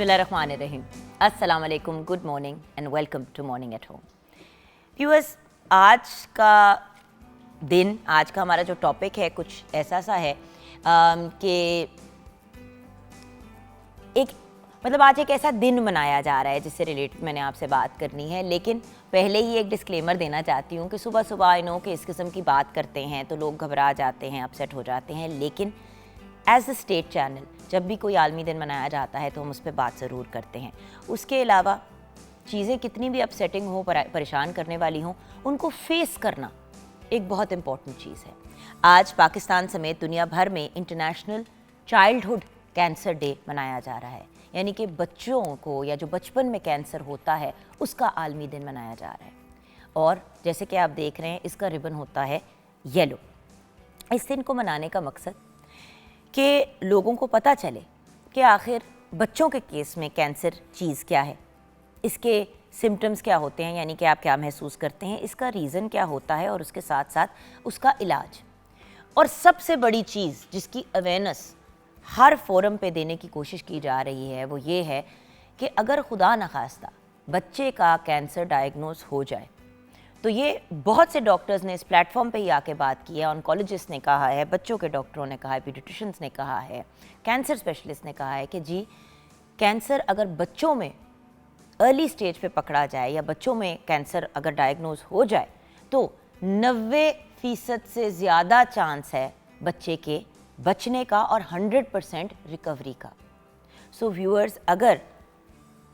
बिस्मिल्लाहिर्रहमानिर्रहीम, अस्सलाम वालेकुम, good morning and welcome to morning at home. Viewers, आज का हमारा जो टॉपिक है कुछ ऐसा सा है कि आज एक ऐसा दिन मनाया जा रहा है जिससे रिलेटेड मैंने आपसे बात करनी है। लेकिन पहले ही एक डिस्क्लेमर देना चाहती हूँ कि सुबह सुबह आई नो कि इस किस्म की बात करते हैं तो लोग घबरा जाते हैं, अपसेट हो जाते हैं, लेकिन एज अ स्टेट चैनल जब भी कोई आलमी दिन मनाया जाता है तो हम उस पर बात ज़रूर करते हैं। उसके अलावा चीज़ें कितनी भी अपसेटिंग हो, परेशान करने वाली हों, उनको फेस करना एक बहुत इम्पॉर्टेंट चीज़ है। आज पाकिस्तान समेत दुनिया भर में इंटरनेशनल चाइल्डहुड कैंसर डे मनाया जा रहा है, यानी कि बच्चों को या जो बचपन में कैंसर होता है उसका आलमी दिन मनाया जा रहा है। और जैसे कि आप देख रहे हैं, इसका रिबन होता है येलो। इस दिन को मनाने का मकसद कि लोगों को पता चले कि आखिर बच्चों के केस में कैंसर चीज़ क्या है, इसके सिम्टम्स क्या होते हैं, यानी कि आप क्या महसूस करते हैं, इसका रीज़न क्या होता है, और उसके साथ साथ उसका इलाज। और सबसे बड़ी चीज़ जिसकी अवेयरनेस हर फोरम पे देने की कोशिश की जा रही है वो ये है कि अगर खुदा न खास्ता बच्चे का कैंसर डायग्नोज हो जाए तो ये बहुत से डॉक्टर्स ने इस प्लेटफॉर्म पे ही आके बात की है। ऑन्कोलॉजिस्ट ने कहा है, बच्चों के डॉक्टरों ने कहा है, पीडियाट्रिशियंस ने कहा है, कैंसर स्पेशलिस्ट ने कहा है कि जी कैंसर अगर बच्चों में अर्ली स्टेज पे पकड़ा जाए या बच्चों में कैंसर अगर डायग्नोज हो जाए तो 90% से ज़्यादा चांस है बच्चे के बचने का और 100% रिकवरी का। सो व्यूअर्स, अगर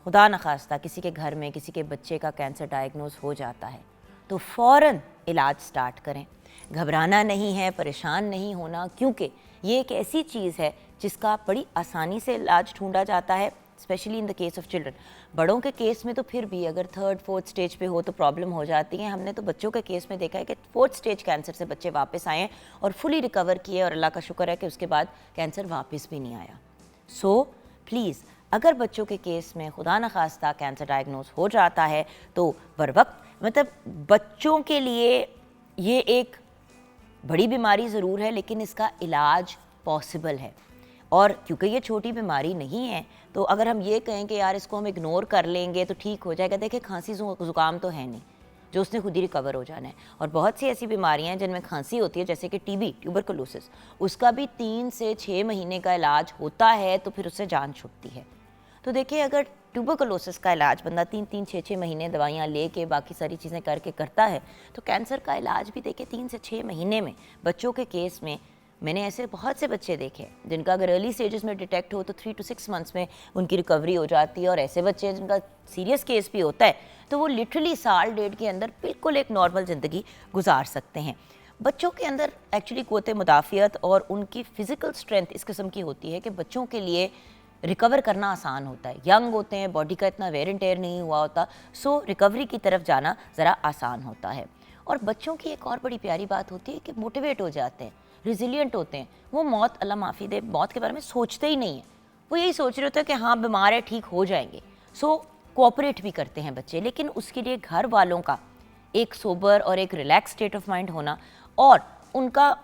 खुदा न खास्ता किसी के घर में किसी के बच्चे का कैंसर डायग्नोज हो जाता है तो फ़ौरन इलाज स्टार्ट करें। घबराना नहीं है, परेशान नहीं होना, क्योंकि ये एक ऐसी चीज़ है जिसका बड़ी आसानी से इलाज ढूंढा जाता है, specially in the case of children. बड़ों के केस में तो फिर भी अगर 3rd 4th स्टेज पे हो तो प्रॉब्लम हो जाती है। हमने तो बच्चों के केस में देखा है कि 4th स्टेज कैंसर से बच्चे वापस आए हैं और फुली रिकवर किए, और अल्लाह का शुक्र है कि उसके बाद कैंसर वापस भी नहीं आया। सो प्लीज़, अगर बच्चों के केस में खुदा न खास्ता कैंसर डायग्नोज हो जाता है तो बर वक्त, बच्चों के लिए ये एक बड़ी बीमारी ज़रूर है लेकिन इसका इलाज पॉसिबल है। और क्योंकि ये छोटी बीमारी नहीं है तो अगर हम ये कहें कि यार इसको हम इग्नोर कर लेंगे तो ठीक हो जाएगा, देखिए खांसी ज़ुकाम तो है नहीं जो उसने खुद ही रिकवर हो जाना है। और बहुत सी ऐसी बीमारियां हैं जिनमें खांसी होती है, जैसे कि टीबी, ट्यूबरकुलोसिस, उसका भी 3 से 6 महीने का इलाज होता है तो फिर उससे जान छूटती है। तो देखिए, अगर ट्यूबरकुलोसिस का इलाज बंदा 3-3, 6-6 महीने दवाइयाँ लेके बाकी सारी चीज़ें करके करता है तो कैंसर का इलाज भी देखिए 3 से 6 महीने में। बच्चों के केस में मैंने ऐसे बहुत से बच्चे देखे जिनका अगर अर्ली स्टेजेस में डिटेक्ट हो तो 3 to 6 मंथ्स में उनकी रिकवरी हो जाती है, और ऐसे बच्चे जिनका सीरियस केस भी होता है तो वो लिटरली साल डेढ़ के अंदर बिल्कुल एक नॉर्मल ज़िंदगी गुजार सकते हैं। बच्चों के अंदर एक्चुअली क़ुव्वत मुदाफ़ियत और उनकी फ़िज़िकल स्ट्रेंथ इस किस्म की होती है कि बच्चों के लिए रिकवर करना आसान होता है। यंग होते हैं, बॉडी का इतना वेयर एंड टेयर नहीं हुआ होता, सो रिकवरी की तरफ जाना ज़रा आसान होता है। और बच्चों की एक और बड़ी प्यारी बात होती है कि मोटिवेट हो जाते हैं, रिजिलियंट होते हैं। वो मौत, अल्लाह माफ़ी दे, मौत के बारे में सोचते ही नहीं हैं। वो यही सोच रहे होते हैं कि हाँ बीमार है, ठीक हो जाएंगे। सो कोऑपरेट भी करते हैं बच्चे, लेकिन उसके लिए घर वालों का एक सोबर और एक रिलैक्स स्टेट ऑफ माइंड होना और उनका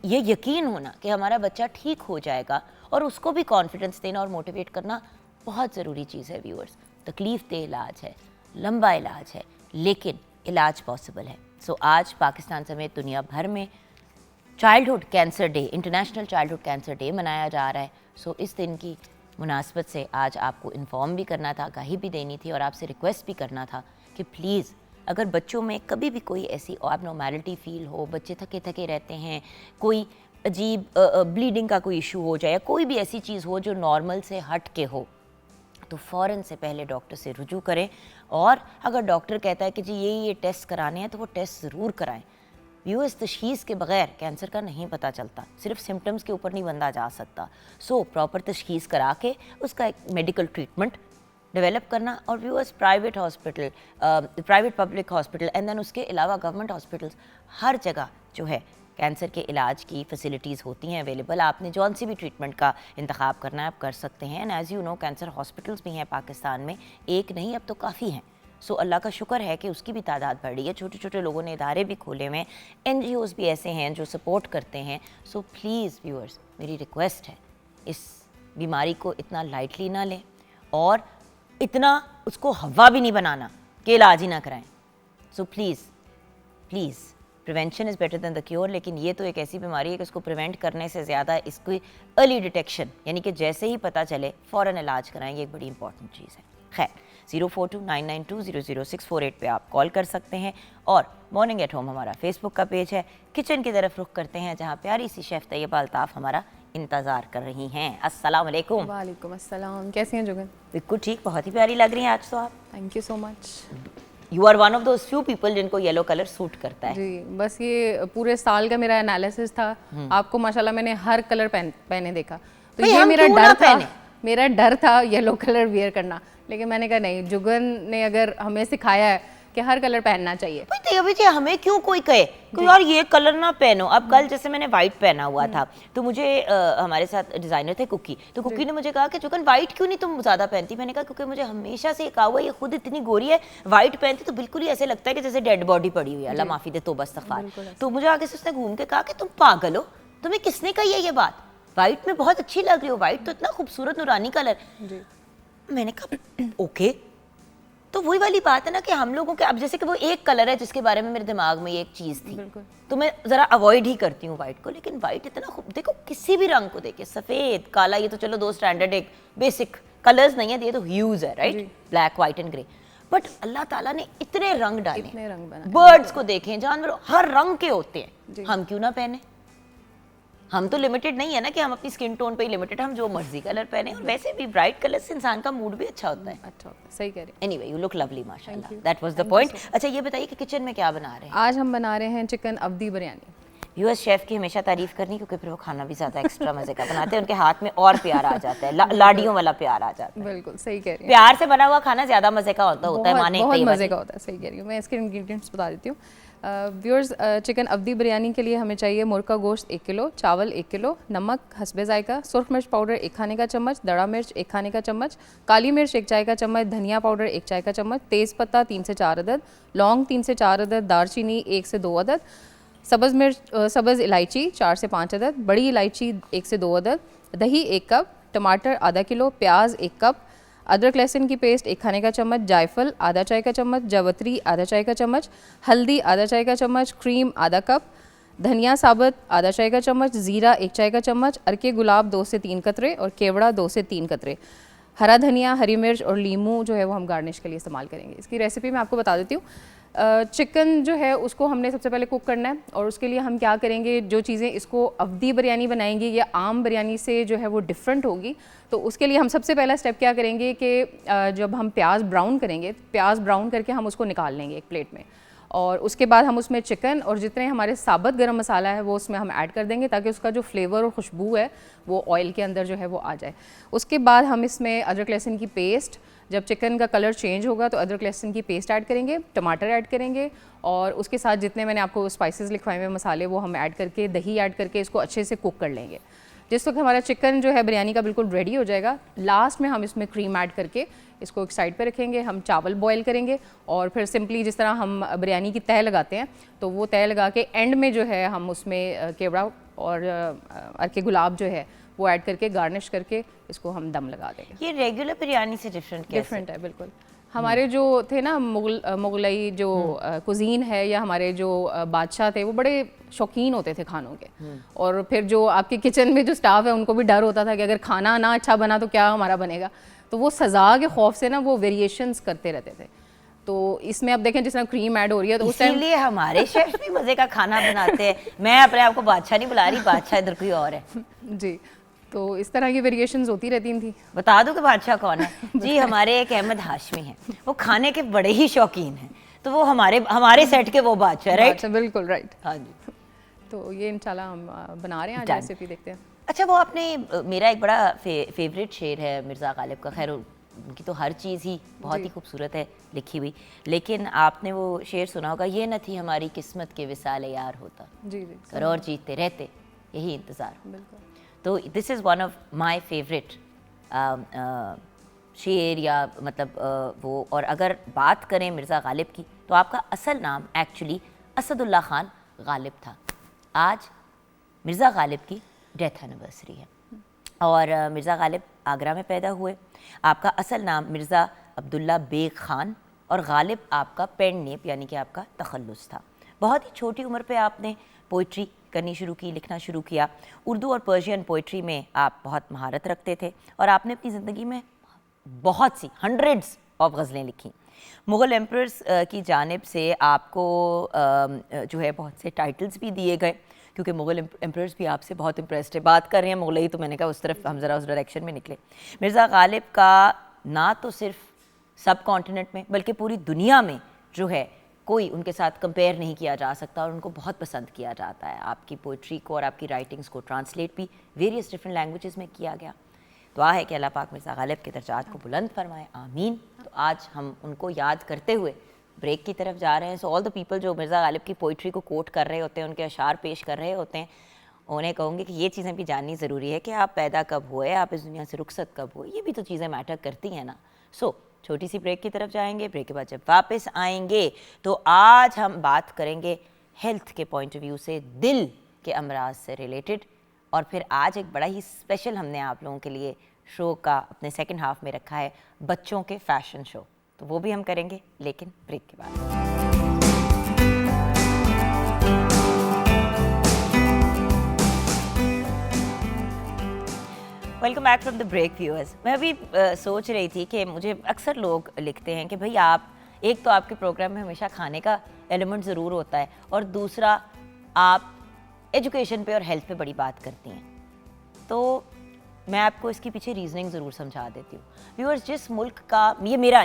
ये यकीन होना कि हमारा बच्चा ठीक हो जाएगा, और उसको भी कॉन्फिडेंस देना और मोटिवेट करना बहुत ज़रूरी चीज़ है। व्यूअर्स, तकलीफ़ दे इलाज है, लंबा इलाज है, लेकिन इलाज पॉसिबल है। सो आज पाकिस्तान समेत दुनिया भर में childhood cancer day, international childhood cancer day मनाया जा रहा है। सो इस दिन की मुनासबत से आज आपको इन्फॉर्म भी करना था, आगाही भी देनी थी, और आपसे रिक्वेस्ट भी करना था कि प्लीज़ अगर बच्चों में कभी भी कोई ऐसी एबनॉर्मैलिटी फील हो, बच्चे थके थके रहते हैं, कोई अजीब ब्लीडिंग का कोई इशू हो जाए, कोई भी ऐसी चीज़ हो जो नॉर्मल से हट के हो, तो फ़ौरन से पहले डॉक्टर से रुजू करें। और अगर डॉक्टर कहता है कि जी ये टेस्ट कराने हैं तो वो टेस्ट ज़रूर कराएं। व्यूअर्स, तशख़ीस के बग़ैर कैंसर का नहीं पता चलता, सिर्फ सिम्टम्स के ऊपर नहीं बंदा जा सकता। सो प्रॉपर तशख़ीस करा के उसका एक मेडिकल ट्रीटमेंट डेवलप करना। और viewers, private hospital, private public hospital and then उसके अलावा गवर्नमेंट हॉस्पिटल्स, हर जगह जो है कैंसर के इलाज की फैसिलिटीज़ होती हैं अवेलेबल। आपने जौन सी भी ट्रीटमेंट का इंतखाब करना है आप कर सकते हैं। And as you know, cancer hospitals भी हैं पाकिस्तान में, एक नहीं अब तो काफ़ी हैं। सो अल्लाह का शुक्र है कि उसकी भी तादाद बढ़ रही है। छोटे छोटे लोगों ने इदारे भी खोले हुए हैं, NGOs भी ऐसे हैं जो सपोर्ट करते हैं। सो प्लीज़ व्यूअर्स, मेरी रिक्वेस्ट है, इस बीमारी को इतना लाइटली ना लें और इतना उसको हवा भी नहीं बनाना कि इलाज ही ना कराएं। So please prevention is better than the cure. लेकिन ये तो एक ऐसी बीमारी है कि उसको प्रिवेंट करने से ज़्यादा इसको अर्ली डिटेक्शन, यानी कि जैसे ही पता चले फ़ौरन इलाज कराएं, ये एक बड़ी इंपॉर्टेंट चीज़ है। खैर, 042992000648 पे आप कॉल कर सकते हैं और मॉर्निंग एट होम हमारा फेसबुक का पेज है। किचन की तरफ रुख करते हैं जहाँ प्यारी सी शेफ़ तैयबा अल्ताफ़ हमारा इंतज़ार कर रही हैं। अस्सलाम वालेकुम। वालेकुम अस्सलाम, कैसी हैं जुगन? बिल्कुल ठीक, बहुत ही प्यारी लग रही हैं आज तो आप। Thank you so much. You are one of those few people जिनको येलो कलर सूट करता है। जी, बस ये पूरे साल का मेरा एनालिसिस था। आपको माशाल्लाह मैंने हर कलर पहने देखा, तो ये मेरा डर था येलो कलर वियर करना। लेकिन मैंने कहा नहीं, जुगन ने अगर हमें सिखाया है कि हर कलर पहनना चाहिए, तो हमें क्यों कोई कहे कि यार ये कलर ना पहनो। अब कल जैसे मैंने व्हाइट पहना हुआ था, तो मुझे हमारे साथ डिजाइनर थे कुकी, तो कुकी ने मुझे कहा कि जुगन व्हाइट क्यों नहीं तुम ज्यादा पहनती। मैंने कहा क्योंकि मुझे हमेशा से कहा हुआ, ये खुद इतनी गोरी है, व्हाइट पहनती तो बिल्कुल ही ऐसे लगता है कि जैसे डेड बॉडी पड़ी हुई है, अल्लाह माफी दे, तौबा इस्तगफार। तो मुझे आगे से उसने घूम के कहा कि तुम पागल हो, तुम्हें किसने कही है ये बात, व्हाइट में बहुत अच्छी लग रही हो, व्हाइट तो इतना खूबसूरत नूरानी कलर। मैंने कहा ओके, तो वही वाली बात है ना कि हम लोगों के, अब जैसे कि वो एक कलर है जिसके बारे में मेरे दिमाग में ये एक चीज़ थी, तो मैं ज़रा अवॉइड ही करती हूँ वाइट को। लेकिन वाइट इतना खूब, देखो किसी भी रंग को देखे, सफ़ेद काला, ये तो चलो दो स्टैंडर्ड एक बेसिक कलर्स नहीं है, ये तो ह्यूज है, right, black white and grey. But Allah Taala ने इतने रंग डाले, बर्ड्स को देखें, जानवरों, हर रंग के होते हैं, हम क्यों ना पहने। हम तो लिमिटेड नहीं है ना कि हम अपनी स्किन टोन पे ही लिमिटेड, हम जो मर्जी कलर पहने। वैसे भी ब्राइट कलर से इंसान का मूड भी अच्छा होता है। सही कह रहे हैं। एनीवे, यू लुक लवली माशाल्लाह, दैट वाज द पॉइंट। अच्छा ये बताइए कि किचन में क्या बना रहे हैं आज? हम बना रहे हैं चिकन अवधी बिरयानी। यूएस शेफ की हमेशा तारीफ करनी, क्योंकि फिर वो खाना भी ज्यादा एक्स्ट्रा मजे का बनाते हैं, उनके हाथ में और प्यार आ जाता है, लाडियों वाला प्यार आ जाता है। बिल्कुल सही कह रही हैं। प्यार से बना हुआ खाना ज्यादा मजे का होता है, माने बहुत मजे का होता है। सही कह रही हूँ। मैं इसके इंग्रेडिएंट्स बता देती हूँ व्यूअर्स। चिकन अवधी बिरयानी के लिए हमें चाहिए मुर्गा गोश्त 1 किलो, चावल 1 किलो, नमक हस्बे जायका, सुर्ख मिर्च पाउडर 1 खाने का चम्मच, दड़ा मिर्च 1 खाने का चम्मच, काली मिर्च 1 चाय का चम्मच, धनिया पाउडर 1 चाय का चम्मच, तेज़ पत्ता 3 से 4 अदद, लौंग 3 से 4 अदद, दालचीनी 1 से 2 अदद, सब्ज़ इलायची 4 से 5 अदद, बड़ी इलायची 1 से 2 अदद, दही 1 कप, टमाटर आधा किलो, प्याज 1 कप, अदरक लहसुन की पेस्ट 1 खाने का चम्मच, जायफल आधा चाय का चम्मच, जावित्री आधा चाय का चम्मच, हल्दी आधा चाय का चम्मच, क्रीम आधा कप, धनिया साबुत आधा चाय का चम्मच, ज़ीरा 1 चाय का चम्मच, अरके गुलाब 2 से 3 कतरे और केवड़ा 2 से 3 कतरे, हरा धनिया, हरी मिर्च और लीमू जो है वो हम गार्निश के लिए इस्तेमाल करेंगे। इसकी रेसिपी मैं आपको बता देती हूँ। चिकन जो है उसको हमने सबसे पहले कुक करना है, और उसके लिए हम क्या करेंगे, जो चीज़ें इसको अवधी बिरयानी बनाएंगे या आम बिरयानी से जो है वो डिफरेंट होगी, तो उसके लिए हम सबसे पहला स्टेप क्या करेंगे कि जब हम प्याज ब्राउन करेंगे, प्याज ब्राउन करके हम उसको निकाल लेंगे एक प्लेट में, और उसके बाद हम उसमें चिकन और जितने हमारे साबुत गरम मसाला है वो उसमें हम ऐड कर देंगे, ताकि उसका जो फ्लेवर और खुशबू है वो ऑयल के अंदर जो है वो आ जाए। उसके बाद हम इसमें अदरक लहसुन की पेस्ट, जब चिकन का कलर चेंज होगा तो अदरक लहसुन की पेस्ट ऐड करेंगे, टमाटर ऐड करेंगे, और उसके साथ जितने मैंने आपको स्पाइसेस लिखवाए हुए मसाले वो हम ऐड करके, दही ऐड करके इसको अच्छे से कुक कर लेंगे। जिस वक्त हमारा चिकन जो है बिरयानी का बिल्कुल रेडी हो जाएगा, लास्ट में हम इसमें क्रीम ऐड करके इसको एक साइड पे रखेंगे। हम चावल बॉईल करेंगे और फिर सिंपली जिस तरह हम बिरयानी की तह लगाते हैं, तो वो तह लगा के एंड में जो है हम उसमें केवड़ा और अरके गुलाब जो है वो ऐड करके गार्निश करके इसको हम दम लगा देंगे। ये रेगुलर बिरयानी से डिफरेंट है बिल्कुल। हमारे जो थे ना मुगलई जो कुजीन है, या हमारे जो बादशाह थे, वो बड़े शौकीन होते थे खानों के, और फिर जो आपके किचन में जो स्टाफ है उनको भी डर होता था कि अगर खाना ना अच्छा बना तो क्या हमारा बनेगा, तो वो सज़ा के खौफ से ना वो वेरिएशंस करते रहते थे। तो इसमें आप देखें जिस तरह क्रीम ऐड हो रही है, तो इसीलिए हमारे शेफ भी मज़े का खाना बनाते हैं। मैं अपने आप को बादशाह नहीं बुला रही, बादशाह इधर कोई और है जी। तो इस तरह की वेरिएशंस होती रहती थी। बता दो कि बादशाह कौन है जी? हमारे एक अहमद हाशमी हैं, वो खाने के बड़े ही शौकीन हैं, तो वो हमारे सेट के वो बादशाह, राइट? बिल्कुल राइट। हाँ जी। तो ये इंशाल्लाह हम बना रहे हैं आज, रेसिपी देखते हैं। अच्छा, वो आपने, मेरा एक बड़ा फेवरेट शेर है मिर्ज़ा गालिब का, खैर उनकी तो हर चीज़ ही बहुत ही खूबसूरत है लिखी हुई, लेकिन आपने वो शेर सुना होगा, ये न थी हमारी किस्मत के विसाल यार होता, जी जी, कर और जीतते रहते यही इंतज़ार। बिल्कुल। तो this is one of my favourite शेर, या मतलब वो। और अगर बात करें मिर्ज़ा गालिब की, तो आपका असल नाम एक्चुअली असदुल्ला ख़ान गालिब था। आज मिर्ज़ा गालिब की डेथ एनिवर्सरी है। और मिर्ज़ा गालिब आगरा में पैदा हुए। आपका असल नाम मिर्ज़ा अब्दुल्ला बेग ख़ान और गालिब आपका पेन नेम यानी कि आपका तखल्लुस था। बहुत ही छोटी उम्र पे आपने पोइट्री करनी शुरू की, लिखना शुरू किया। उर्दू और पर्शियन पोइट्री में आप बहुत महारत रखते थे और आपने अपनी ज़िंदगी में बहुत सी हंड्रेड्स ऑफ गज़लें लिखी। मुग़ल एम्परर्स की जानिब से आपको जो है बहुत से टाइटल्स भी दिए गए, क्योंकि मुग़ल एम्परर्स भी आपसे बहुत इम्प्रेस्ड है। बात कर रहे हैं मुग़लई, तो मैंने कहा उस तरफ हम ज़रा उस डायरेक्शन में निकले। मिर्ज़ा गालिब का ना तो सिर्फ सब कॉन्टिनेंट में बल्कि पूरी दुनिया में जो है कोई उनके साथ कंपेयर नहीं किया जा सकता और उनको बहुत पसंद किया जाता है। आपकी पोइट्री को और आपकी राइटिंग्स को ट्रांसलेट भी वेरियस डिफरेंट लैंग्वेजेस में किया गया। दुआ है कि अल्लाह पाक मिर्ज़ा गालिब के दर्जात को बुलंद फरमाए, आमीन। तो आज हम उनको याद करते हुए ब्रेक की तरफ जा रहे हैं। सो ऑल द पीपल जो मिर्ज़ा गालिब की पोइट्री को कोट कर रहे होते हैं, उनके अशार पेश कर रहे होते हैं, उन्हें कहूँगी कि ये चीज़ें भी जाननी ज़रूरी है कि आप पैदा कब हुए, आप इस दुनिया से रुखसत कब हुए, ये भी तो चीज़ें मैटर करती हैं ना। सो छोटी सी ब्रेक की तरफ जाएंगे। ब्रेक के बाद जब वापस आएंगे तो आज हम बात करेंगे हेल्थ के पॉइंट ऑफ व्यू से, दिल के अमराज से रिलेटेड। और फिर आज एक बड़ा ही स्पेशल हमने आप लोगों के लिए शो का अपने सेकंड हाफ में रखा है, बच्चों के फैशन शो, तो वो भी हम करेंगे लेकिन ब्रेक के बाद। Welcome back from the break viewers. मैं अभी सोच रही थी कि मुझे अक्सर लोग लिखते हैं कि भाई आप, एक तो आपके प्रोग्राम में हमेशा खाने का एलिमेंट ज़रूर होता है और दूसरा आप एजुकेशन पे और हेल्थ पे बड़ी बात करती हैं। तो मैं आपको इसके पीछे रीजनिंग ज़रूर समझा देती हूँ। व्यूअर्स, जिस मुल्क का, ये मेरा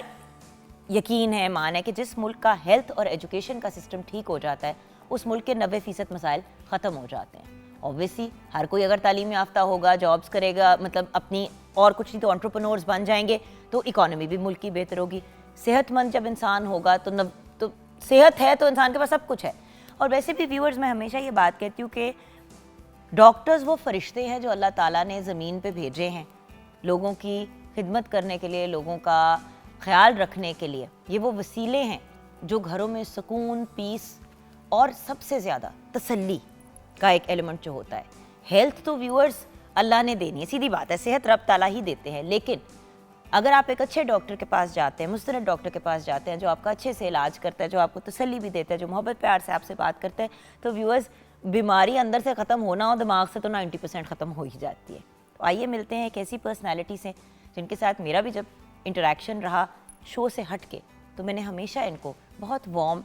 यकीन है, मान है कि जिस मुल्क का हेल्थ और एजुकेशन का सिस्टम ठीक हो जाता है, उस मुल्क के 90% मसाइल ख़त्म हो जाते हैं। ऑब्वियसली हर कोई अगर तालीम याफ्ता होगा, जॉब्स करेगा, मतलब अपनी और कुछ नहीं तो एंटरप्रेन्योर्स बन जाएंगे, तो इकॉनमी भी मुल्क की बेहतर होगी। सेहतमंद जब इंसान होगा तो सेहत है तो इंसान के पास सब कुछ है। और वैसे भी व्यूअर्स, मैं हमेशा ये बात कहती हूँ कि डॉक्टर्स वो फरिश्ते हैं जो अल्लाह ताला ने ज़मीन पे भेजे हैं लोगों की खिदमत करने के लिए, लोगों का ख्याल रखने के लिए। ये वो वसीले हैं जो घरों में सुकून, पीस और सबसे ज़्यादा तसल्ली का एक एलिमेंट जो होता है। हेल्थ तो व्यूअर्स अल्लाह ने देनी है, सीधी बात है, सेहत रब ताला ही देते हैं। लेकिन अगर आप एक अच्छे डॉक्टर के पास जाते हैं, मुस्तनद डॉक्टर के पास जाते हैं, जो आपका अच्छे से इलाज करता है, जो आपको तसल्ली भी देता है, जो मोहब्बत प्यार से आपसे बात करता है, तो व्यूअर्स बीमारी अंदर से ख़त्म होना और दिमाग से तो 90% ख़त्म हो ही जाती है। तो आइए मिलते हैं एक ऐसी पर्सनैलिटी से जिनके साथ मेरा भी जब इंटरेक्शन रहा शो से हट के, तो मैंने हमेशा इनको बहुत वार्म,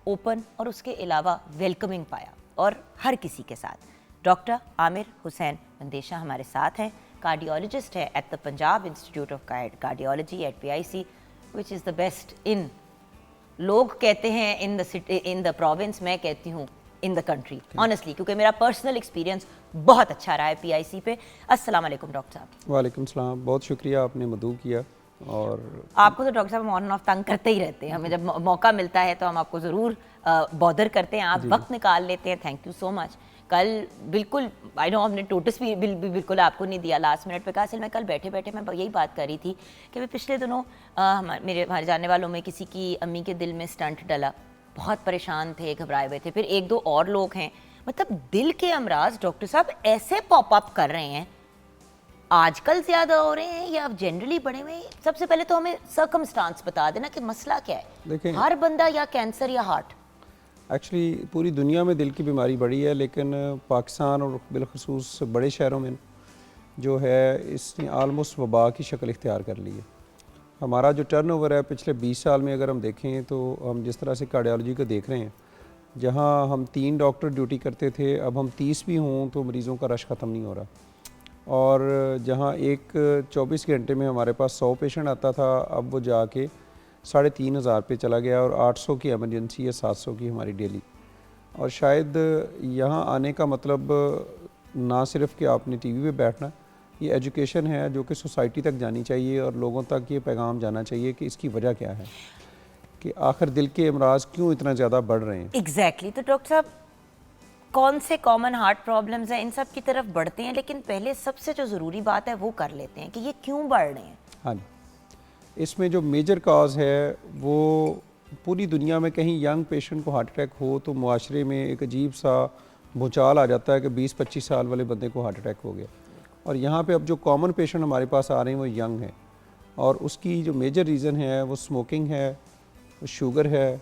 ओपन और उसके अलावा वेलकमिंग पाया, और हर किसी के साथ। डॉक्टर आमिर हुसैन मंदेशा हमारे साथ हैं, कार्डियोलॉजिस्ट है at the Punjab institute of cardiology at PIC, which is the best in, लोग कहते हैं इन द प्रोविंस, मैं कहती हूँ इन द कंट्री, ऑनेस्टली, क्योंकि मेरा पर्सनल एक्सपीरियंस बहुत अच्छा रहा है PIC पे। अस्सलाम वालेकुम डॉक्टर साहब। वालेकुम सलाम, बहुत शुक्रिया आपने मदऊ किया। और आपको तो डॉक्टर साहब ऑन एंड ऑफ तंग करते ही रहते हैं, हमें जब मौका मिलता है तो हम आपको ज़रूर बॉदर करते हैं, आप वक्त निकाल लेते हैं, थैंक यू सो मच। कल बिल्कुल आई नो हमने नोटिस भी बिल्कुल आपको नहीं दिया, लास्ट मिनट पे कहा। असल में कल बैठे बैठे मैं यही बात कर रही थी कि मैं पिछले दिनों हमारे जानने वालों में किसी की अम्मी के दिल में स्टंट डला, बहुत परेशान थे, घबराए हुए थे। फिर एक दो और लोग हैं, मतलब दिल के अमराज डॉक्टर साहब ऐसे पॉप अप कर रहे हैं, आजकल ज़्यादा हो रहे हैं या जनरली बढ़े हुए हैं? सबसे पहले तो हमें सर्कमस्टांस बता देना कि मसला क्या है। देखें, हर बंदा या कैंसर या हार्ट? एक्चुअली पूरी दुनिया में दिल की बीमारी बढ़ी है, लेकिन पाकिस्तान और बिलखसूस बड़े शहरों में जो है इसने आलमोस्ट वबा की शक्ल इख्तियार कर ली है। हमारा जो टर्नओवर है पिछले 20 साल में अगर हम देखें तो हम जिस तरह से कार्डियोलॉजी को देख रहे हैं, जहां हम 3 डॉक्टर ड्यूटी करते थे, अब हम 30 भी हों तो मरीज़ों का रश ख़त्म नहीं हो रहा। और जहां एक 24 घंटे में हमारे पास 100 पेशेंट आता था, अब वो जाके 3,500 पे चला गया, और 800 की एमरजेंसी है, 700 की हमारी डेली। और शायद यहाँ आने का मतलब ना सिर्फ कि आपने टीवी पे बैठना, ये एजुकेशन है जो कि सोसाइटी तक जानी चाहिए और लोगों तक ये पैगाम जाना चाहिए कि इसकी वजह क्या है, कि आखिर दिल के अमराज क्यों इतना ज़्यादा बढ़ रहे हैं। एग्जैक्टली। तो डॉक्टर साहब, कौन से कॉमन हार्ट प्रॉब्लम्स हैं, इन सब की तरफ बढ़ते हैं, लेकिन पहले सबसे जो ज़रूरी बात है वो कर लेते हैं कि ये क्यों बढ़ रहे हैं। हाँ जी, इसमें जो मेजर काज है वो पूरी दुनिया में कहीं यंग पेशेंट को हार्ट अटैक हो तो मुआशरे में एक अजीब सा भूचाल आ जाता है कि 20-25 साल वाले बंदे को हार्ट अटैक हो गया। और यहाँ पे अब जो कॉमन पेशेंट हमारे पास आ रहे हैं वो यंग हैं, और उसकी जो मेजर रीज़न है वो स्मोकिंग है, वो शुगर है,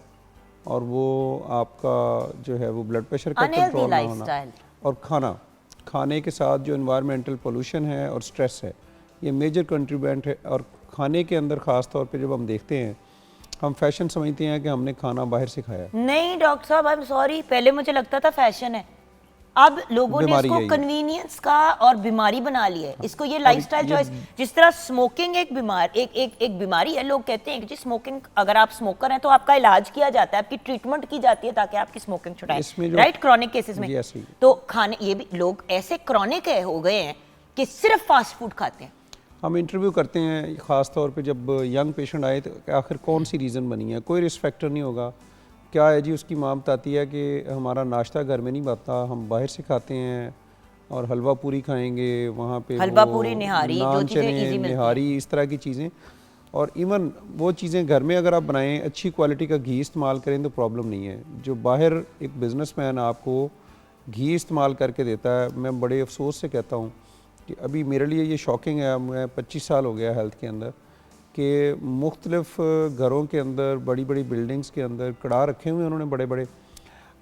और वो आपका जो है वो ब्लड प्रेशर का Unhealthy कंट्रोल ना होना, lifestyle। और खाने के साथ जो इन्वायरमेंटल पोल्यूशन है और स्ट्रेस है, ये मेजर कंट्रीब्यूएंट है। और खाने के अंदर ख़ास तौर पे जब हम देखते हैं, हम फैशन समझते हैं कि हमने खाना बाहर से खाया है। नहीं डॉक्टर साहब, आई एम सॉरी, पहले मुझे लगता था फैशन है, अब लोगों ने बीमारी इसको है ये। कन्वीनियंस का और बीमारी बना लिया है इसको, ये लाइफस्टाइल चॉइस। जिस तरह स्मोकिंग एक बीमारी है, लोग कहते हैं कि जी स्मोकिंग, अगर आप स्मोकर हैं तो आपका इलाज किया जाता है, आपकी ट्रीटमेंट की जाती है ताकि आपकी स्मोकिंग छुड़ाएं, इसमें जो- राइट, क्रॉनिक केसेस में। Yes, yes। तो खाने, ये भी लोग ऐसे क्रॉनिक हो गए हैं कि सिर्फ फास्ट फूड खाते हैं। हम इंटरव्यू करते हैं ख़ास तौर पे जब यंग पेशेंट आए तो कि आखिर कौन सी रीज़न बनी है, कोई रिस्क फैक्टर नहीं होगा, क्या है जी, उसकी माँ बताती है कि हमारा नाश्ता घर में नहीं बनता, हम बाहर से खाते हैं, और हलवा पूरी खाएंगे वहाँ पे, हलवा वो पूरी, निहारी, जो नान चीज़ें चने, easy मिलती हैं। निहारी, इस तरह की चीज़ें। और इवन वो चीज़ें घर में अगर आप बनाएं, अच्छी क्वालिटी का घी इस्तेमाल करें तो प्रॉब्लम नहीं है। जो बाहर एक बिज़नेसमैन आपको घी इस्तेमाल करके देता है, मैं बड़े अफसोस से कहता हूँ कि अभी मेरे लिए ये शॉकिंग है, मैं 25 साल हो गया हेल्थ के अंदर, कि मुख्तलिफ घरों के अंदर, बड़ी बड़ी बिल्डिंग्स के अंदर कड़ा रखे हुए हैं उन्होंने बड़े बड़े,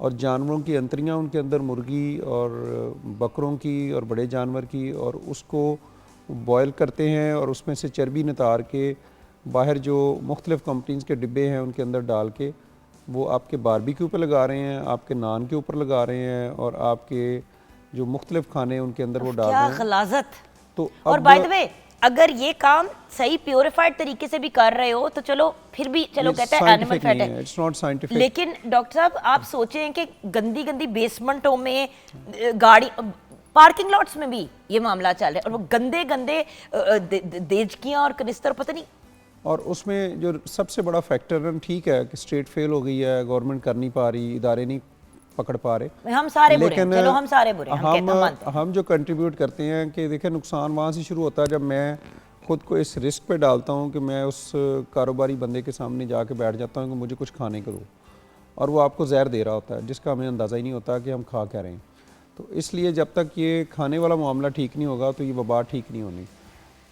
और जानवरों की अंतरियाँ उनके अंदर, मुर्गी और बकरों की और बड़े जानवर की, और उसको बॉयल करते हैं और उसमें से चर्बी नितार के बाहर जो मुख्तलिफ कंपनीज़ के डिब्बे हैं उनके अंदर डाल के वो आपके बारबेक्यू पे लगा रहे हैं, आपके नान के ऊपर लगा रहे हैं, और आपके जो मुख्तलिफ खाने उनके अंदर वो डाल क्या रहे हैं। गलाजत। तो और अब- बाय द वे, अगर ये काम सही प्योरिफाइड तरीके से भी कर रहे हो तो चलो, फिर भी चलो, ये कहते हैं एनिमल scientific फैट नहीं है, इट्स नॉट साइंटिफिक। लेकिन डॉक्टर साहब आप सोचें कि गंदी गंदी बेसमेंटों में गाड़ी, पार्किंग लॉट्स में भी ये मामला चल रहा है, और वो गंदे गंदे देजकियां और कनिस्तर, पता नहीं। और उसमें जो सबसे बड़ा फैक्टर है, ठीक है कि स्टेट फेल हो गई है, गवर्नमेंट कर नहीं पा रही, इदारे नहीं पकड़ पा रहे, हम सारे बुरे हैं, चलो हम सारे बुरे हैं, हम मानते हैं। हम जो कंट्रीब्यूट करते हैं कि देखिए नुकसान वहाँ से शुरू होता है जब मैं खुद को इस रिस्क पे डालता हूँ कि मैं उस कारोबारी बंदे के सामने जाके बैठ जाता हूँ कि मुझे कुछ खाने को दो, और वो आपको जहर दे रहा होता है जिसका हमें अंदाज़ा ही नहीं होता कि हम खा क्या रहे हैं। तो इसलिए जब तक ये खाने वाला मामला ठीक नहीं होगा तो ये वबा ठीक नहीं होनी।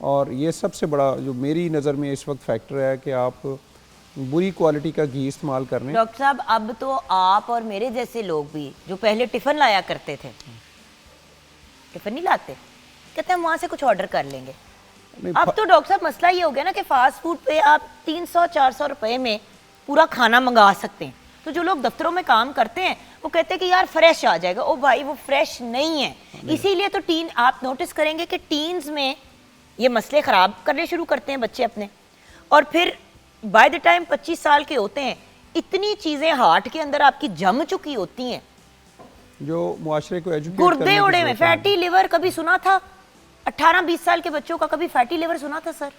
और ये सबसे बड़ा जो मेरी नज़र में इस वक्त फैक्टर है कि आप बुरी क्वालिटी का घी इस्तेमाल कर रहे हैं। डॉक्टर साहब, अब तो आप और मेरे जैसे लोग भी जो पहले टिफिन लाया करते थे, टिफिन नहीं लाते, कहते हैं हम वहां से कुछ ऑर्डर कर लेंगे। नहीं, अब तो डॉक्टर साहब मसला ये हो गया ना कि फास्ट फूड पे आप 300-400 रुपए में पूरा खाना मंगा सकते हैं। तो जो लोग दफ्तरों में काम करते हैं वो कहते हैं कि यार फ्रेश आ जाएगा, ओ भाई वो फ्रेश नहीं है। इसीलिए तो आप नोटिस करेंगे कि टीन्स में ये मसले खराब करने शुरू करते हैं बच्चे अपने, और फिर बाय द टाइम 25 साल के होते हैं इतनी चीजें हार्ट के अंदर आपकी जम चुकी होती हैं, जो मुआशरे को एजुकेट गुर्दे उड़े में, फैटी लिवर कभी सुना था? 18-20 साल के बच्चों का कभी फैटी लिवर सुना था सर?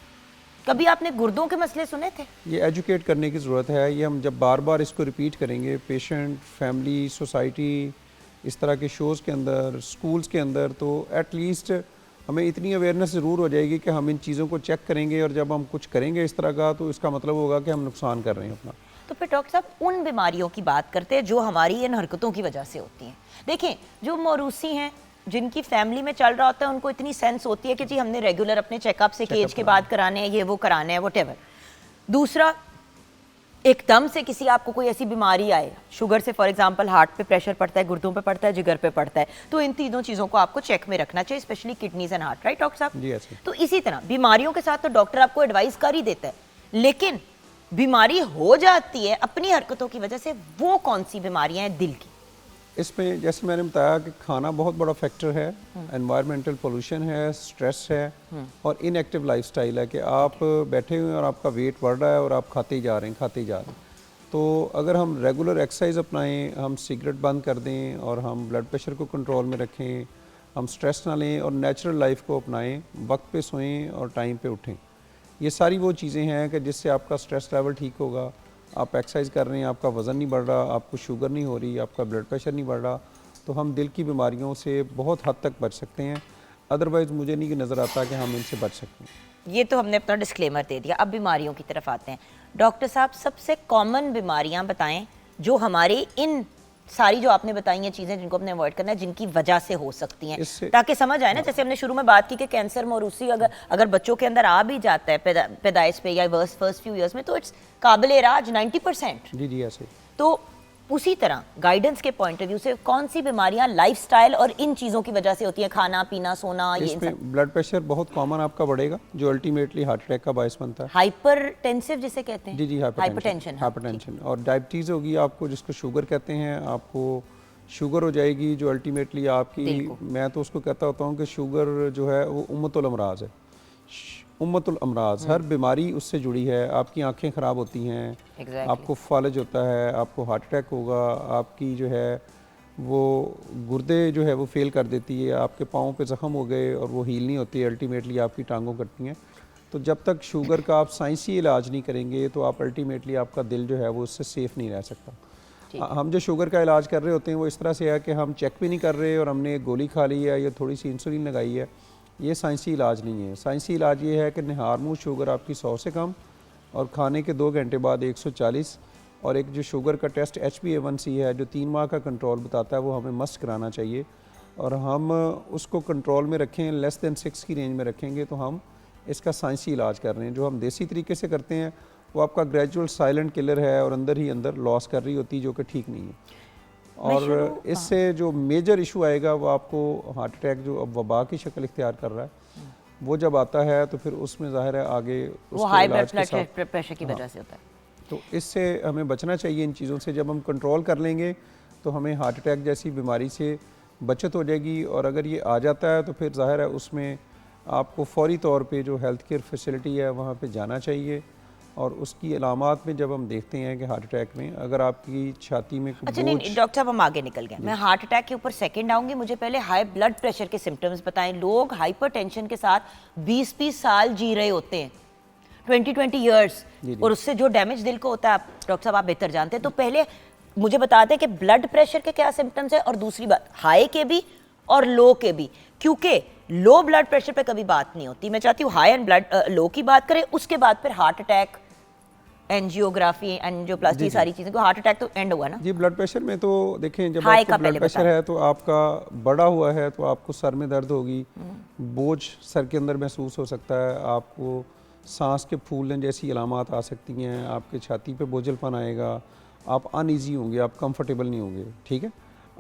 कभी आपने गुर्दों के मसले सुने थे? ये एजुकेट करने की ज़रूरत है। ये हम जब बार बार इसको रिपीट करेंगे पेशेंट, फैमिली, सोसाइटी, इस तरह के शोज़ के अंदर, स्कूल्स के अंदर, तो एटलीस्ट हमें इतनी अवेयरनेस ज़रूर हो जाएगी कि हम इन चीज़ों को चेक करेंगे, और जब हम कुछ करेंगे इस तरह का तो इसका मतलब होगा कि हम नुकसान कर रहे हैं अपना। तो फिर डॉक्टर साहब उन बीमारियों की बात करते हैं जो हमारी इन हरकतों की वजह से होती हैं। देखें, जो मौरूसी हैं, जिनकी फैमिली में चल रहा होता है, उनको इतनी सेंस होती है कि जी हमने रेगुलर अपने चेकअप से एज के बाद कराने हैं, ये वो कराने हैं, व्हाटएवर। दूसरा, एकदम से किसी आपको कोई ऐसी बीमारी आए, शुगर से फॉर एग्जांपल हार्ट पे प्रेशर पड़ता है, गुर्दों पे पड़ता है, जिगर पे पड़ता है, तो इन तीनों चीज़ों को आपको चेक में रखना चाहिए, specially kidneys and heart, right doctor साहब? जी, ऐसे। तो इसी तरह बीमारियों के साथ तो डॉक्टर आपको एडवाइस कर ही देता है, लेकिन बीमारी हो जाती है अपनी हरकतों की वजह से, वो कौन सी बीमारियां हैं दिल की? इसमें जैसे मैंने बताया कि खाना बहुत बड़ा फैक्टर है, एनवायरमेंटल पोल्यूशन है, स्ट्रेस है, और इनएक्टिव लाइफस्टाइल है कि आप बैठे हुए हैं और आपका वेट बढ़ रहा है और आप खाते ही जा रहे हैं। तो अगर हम रेगुलर एक्सरसाइज अपनाएं, हम सिगरेट बंद कर दें, और हम ब्लड प्रेशर को कंट्रोल में रखें, हम स्ट्रेस ना लें, और नेचुरल लाइफ को अपनाएं, वक्त पे सोएं और टाइम पे उठें, ये सारी वो चीज़ें हैं कि जिससे आपका स्ट्रेस लेवल ठीक होगा। आप एक्सरसाइज कर रहे हैं, आपका वज़न नहीं बढ़ रहा, आपको शुगर नहीं हो रही, आपका ब्लड प्रेशर नहीं बढ़ रहा, तो हम दिल की बीमारियों से बहुत हद तक बच सकते हैं। अदरवाइज़ मुझे नहीं नज़र आता कि हम इनसे बच सकते हैं। ये तो हमने अपना डिस्क्लेमर दे दिया, अब बीमारियों की तरफ आते हैं। डॉक्टर साहब, सबसे कॉमन बीमारियां बताएं जो हमारे इन सारी जो आपने बताई हैं चीज़ें जिनको हमने अवॉइड करना है, जिनकी वजह से हो सकती हैं, इससे- ताकि समझ आए ना। जैसे हमने शुरू में बात की कि कैंसर मोरूसी अगर बच्चों के अंदर आ भी जाता है पैदाइश पे या फर्स्ट फ्यू इयर्स में, तो इट्स काबिल इलाज 90%। जी जी ऐसे। तो उसी तरह गाइडेंस के पॉइंट ऑफ व्यू से कौन सी बीमारियां लाइफस्टाइल और इन चीज़ों की वजह से होती हैं, खाना पीना सोना, ये इन सब? इसमें ब्लड प्रेशर बहुत कॉमन आपका बढ़ेगा, जो अल्टीमेटली हार्ट अटैक का बायस बनता है। हाइपरटेंसिव जिसे कहते हैं, जी जी हाइपरटेंशन। हाइपरटेंशन और डायबिटीज़ होगी आपको, जिसको शुगर कहते हैं। आपको शुगर हो जाएगी जो अल्टीमेटली दिल आपकी, को। मैं तो उसको कहता होता हूँ कि शुगर जो है वो उम्मतुल अमराज है। उम्मतुल अमराज, हर बीमारी उससे जुड़ी है। आपकी आंखें ख़राब होती हैं, Exactly. आपको फालज होता है, आपको हार्ट अटैक होगा, आपकी जो है वो गुर्दे जो है वो फेल कर देती है, आपके पाँव पे ज़ख़म हो गए और वो हील नहीं होती, अल्टीमेटली आपकी टांगों कटती हैं। तो जब तक शुगर का आप साइंसी इलाज नहीं करेंगे तो आप अल्टीमेटली आपका दिल जो है वो उससे सेफ़ नहीं रह सकता। हम जो शुगर का इलाज कर रहे होते हैं वो इस तरह से है कि हम चेक भी नहीं कर रहे और हमने एक गोली खा ली है या थोड़ी सी इंसुलिन लगाई है, ये साइंसी इलाज नहीं है। साइंसी इलाज ये है कि निहारमूद शुगर आपकी 100 से कम और खाने के 2 घंटे बाद 140, और एक जो शुगर का टेस्ट HbA1c है जो 3 माह का कंट्रोल बताता है, वो हमें मस्ट कराना चाहिए। और हम उसको कंट्रोल में रखें, लेस दैन 6 की रेंज में रखेंगे तो हम इसका साइंसी इलाज कर रहे हैं। जो हम देसी तरीके से करते हैं वो आपका ग्रेजुअल साइलेंट किलर है और अंदर ही अंदर लॉस कर रही होती है, जो कि ठीक नहीं है। और इससे जो मेजर इशू आएगा वो आपको हार्ट अटैक, जो अब वबा की शक्ल इख्तियार कर रहा है, वो जब आता है तो फिर उसमें ज़ाहिर है आगे वो उसके हाई इलाज के ब्लड साथ, प्रेशर की वजह से होता है। तो इससे हमें बचना चाहिए इन चीज़ों से। जब हम कंट्रोल कर लेंगे तो हमें हार्ट अटैक जैसी बीमारी से बचत हो जाएगी। और अगर ये आ जाता है तो फिर ज़ाहिर है उसमें आपको फौरी तौर पे जो हेल्थ केयर फैसिलिटी है वहाँ पे जाना चाहिए। और उसकी अलामात में जब हम देखते हैं कि हार्ट अटैक में अगर आपकी छाती में अच्छा नहीं डॉक्टर साहब, हम आगे निकल गए। मैं हार्ट अटैक के ऊपर सेकंड आऊंगी, मुझे पहले हाई ब्लड प्रेशर के सिम्टम्स बताएं। लोग हाइपरटेंशन के साथ 20-20 साल जी रहे होते हैं, 20-20 ईयर्स, और उससे जो डैमेज दिल को होता है, आप डॉक्टर साहब आप बेहतर जानते हैं। तो पहले मुझे बताते हैं कि ब्लड प्रेशर के क्या सिम्टम्स है, और दूसरी बात हाई के भी और लो के भी, क्योंकि लो ब्लड प्रेशर पे कभी बात नहीं होती। मैं चाहती हूँ हाई एंड लो की बात करें, उसके बाद फिर हार्ट अटैक, एंजियोग्राफी, एंजियोप्लास्टी, सारी चीजें को। हार्ट अटैक तो एंड हुआ ना जी। ब्लड प्रेशर में तो देखें, जब हाई आपको का ब्लड पहले प्रेशर है तो आपका बढ़ा हुआ है तो आपको सर में दर्द होगी, बोझ सर के अंदर महसूस हो सकता है, आपको सांस के फूलने जैसी अलामात आ सकती हैं, आपके छाती पे बोझलपन आएगा, आप अनईजी होंगे, आप कंफर्टेबल नहीं होंगे। ठीक है,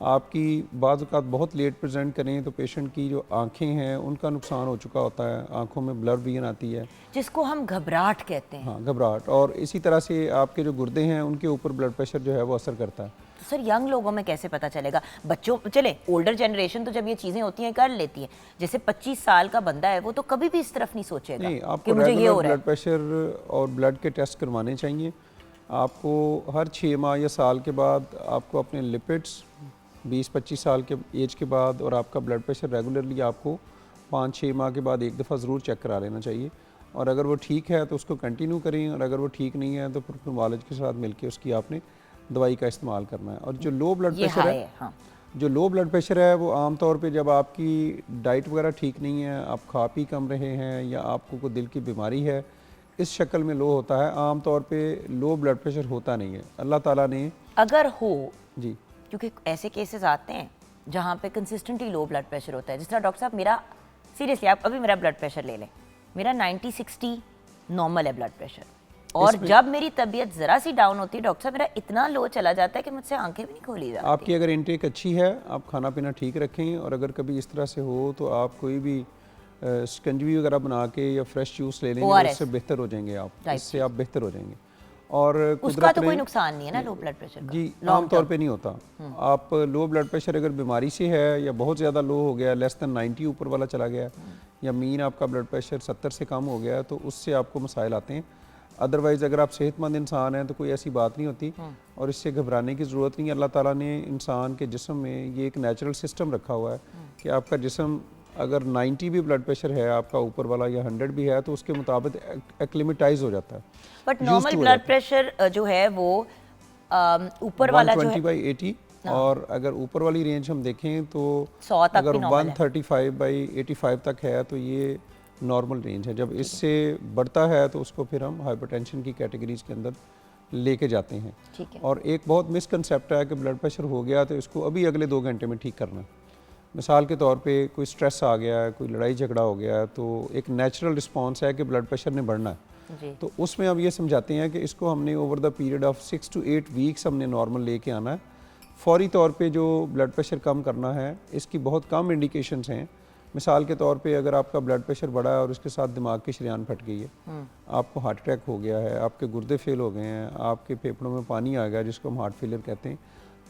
आपकी बाज़ औक़ात बहुत लेट प्रेजेंट करें तो पेशेंट की जो आंखें हैं उनका नुकसान हो चुका होता है, आंखों में ब्लर विजन आती है, जिसको हम घबराहट कहते हैं। हाँ घबराहट। और इसी तरह से आपके जो गुर्दे हैं उनके ऊपर ब्लड प्रेशर जो है वो असर करता है। तो सर यंग लोगों में कैसे पता चलेगा? बच्चों, चले ओल्डर जनरेशन तो जब ये चीज़ें होती हैं कर लेती है, जैसे 25 साल का बंदा है वो तो कभी भी इस तरफ नहीं सोचेगा नहीं, कि आपको मुझे ये हो रेगुलर रहा है। ब्लड प्रेशर और ब्लड के टेस्ट करवाने चाहिए। आपको हर 6 माह या साल के बाद आपको अपने लिपिड्स 20-25 साल के एज के बाद, और आपका ब्लड प्रेशर रेगुलरली आपको 5-6 माह के बाद एक दफ़ा ज़रूर चेक करा लेना चाहिए। और अगर वो ठीक है तो उसको कंटिन्यू करें, और अगर वो ठीक नहीं है तो फिर मालिज के साथ मिलके उसकी आपने दवाई का इस्तेमाल करना है। और जो लो ब्लड प्रेशर है, हाँ। जो लो ब्लड प्रेशर है वो आम तौर पे जब आपकी डाइट वगैरह ठीक नहीं है, आप खा पी कम रहे हैं, या आपको कोई दिल की बीमारी है, इस शक्ल में लो होता है। आम तौर पे लो ब्लड प्रेशर होता नहीं है, अल्लाह ताला ने अगर हो जी, क्योंकि ऐसे केसेस आते हैं जहाँ पे कंसिस्टेंटली लो ब्लड प्रेशर होता है। जिस तरह डॉक्टर साहब मेरा, सीरियसली आप अभी मेरा ब्लड प्रेशर ले लें, मेरा 90-60 नॉर्मल है ब्लड प्रेशर, और जब मेरी तबीयत ज़रा सी डाउन होती है डॉक्टर साहब मेरा इतना लो चला जाता है कि मुझसे आंखें भी नहीं खोली जाती। आपकी अगर इनटेक अच्छी है, आप खाना पीना ठीक रखें, और अगर कभी इस तरह से हो तो आप कोई भी शिकंजवी वगैरह बना के या फ्रेश जूस ले लेंगे, ORS, उससे बेहतर हो जाएंगे आप, Right. इससे आप बेहतर हो जाएंगे। और उसका कुदरत तो कोई ने नुकसान नहीं है ना लो ब्लड प्रेशर का? जी आम तौर पे नहीं होता। आप लो ब्लड प्रेशर अगर बीमारी से है या बहुत ज़्यादा लो हो गया, लेस दैन 90 ऊपर वाला चला गया, या मीन आपका ब्लड प्रेशर 70 से कम हो गया, तो उससे आपको मसाइल आते हैं। अदरवाइज़ अगर आप सेहतमंद इंसान हैं तो कोई ऐसी बात नहीं होती, और इससे घबराने की ज़रूरत नहीं है। अल्लाह ताला ने इंसान के जिस्म में ये एक नेचुरल सिस्टम रखा हुआ है कि आपका जिस्म अगर 90 भी ब्लड प्रेशर है आपका ऊपर वाला, या 100 भी है, तो उसके मुताबिक एक्लिमेटाइज हो जाता है। बट नॉर्मल ब्लड प्रेशर जो है वो ऊपर वाला जो है 120/80, और अगर ऊपर वाली रेंज हम देखें तो 100 तक अगर भी नॉर्मल है। 135/85 तक है तो ये नॉर्मल रेंज है। जब इससे बढ़ता है तो उसको फिर हम हाइपरटेंशन की कैटेगरीज के अंदर लेके जाते हैं। ठीक है। और एक बहुत मिसकंसेप्ट है कि ब्लड प्रेशर हो गया तो इसको अभी अगले 2 घंटे में ठीक करना है। मिसाल के तौर पे कोई स्ट्रेस आ गया है, कोई लड़ाई झगड़ा हो गया है, तो एक नेचुरल रिस्पॉन्स है कि ब्लड प्रेशर ने बढ़ना है। जी। तो उसमें अब ये समझाते हैं कि इसको हमने over the period of 6 to 8 weeks हमने नॉर्मल लेके आना है। फौरी तौर पे जो ब्लड प्रेशर कम करना है, इसकी बहुत कम इंडिकेशंस हैं। मिसाल के तौर पे अगर आपका ब्लड प्रेशर बढ़ा है और उसके साथ दिमाग की शरीयान फट गई है, आपको हार्ट अटैक हो गया है, आपके गुर्दे फेल हो गए हैं, आपके फेफड़ों में पानी आ गया जिसको हम हार्ट फेलियर कहते हैं,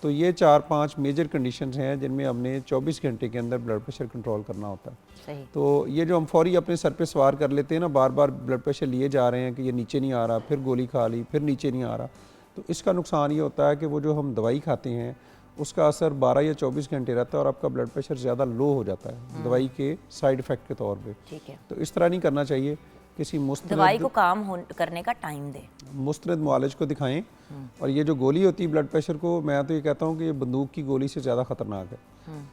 तो ये 4-5 मेजर कंडीशंस हैं जिनमें हमने 24 घंटे के अंदर ब्लड प्रेशर कंट्रोल करना होता है। सही। तो ये जो हम फौरी अपने सर पे सवार कर लेते हैं ना, बार बार ब्लड प्रेशर लिए जा रहे हैं कि ये नीचे नहीं आ रहा, फिर गोली खा ली, फिर नीचे नहीं आ रहा, तो इसका नुकसान ये होता है कि वो जो हम दवाई खाते हैं उसका असर 12 या 24 घंटे रहता है और आपका ब्लड प्रेशर ज़्यादा लो हो जाता है दवाई के साइड इफ़ेक्ट के तौर पे। ठीक है। तो इस तरह नहीं करना चाहिए। किसी दवाई को काम करने का टाइम दे, मुस्तरद मुआलिज को दिखाएं। और ये जो गोली होती है ब्लड प्रेशर को, मैं तो ये कहता हूँ कि ये बंदूक की गोली से ज़्यादा ख़तरनाक है।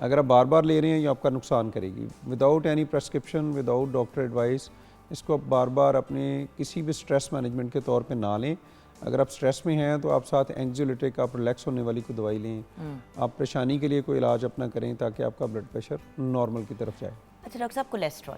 अगर आप बार बार ले रहे हैं ये आपका नुकसान करेगी। Without any prescription, without doctor advice, इसको आप बार बार अपने किसी भी स्ट्रेस मैनेजमेंट के तौर पे ना लें। अगर आप स्ट्रेस में हैं तो आप साथ एंग्जियोलिटिक, आप रिलैक्स होने वाली कोई दवाई लें। आप परेशानी के लिए कोई इलाज अपना करें ताकि आपका ब्लड प्रेशर नॉर्मल की तरफ जाए। अच्छा डॉक्टर साहब, कोलेस्ट्रॉल,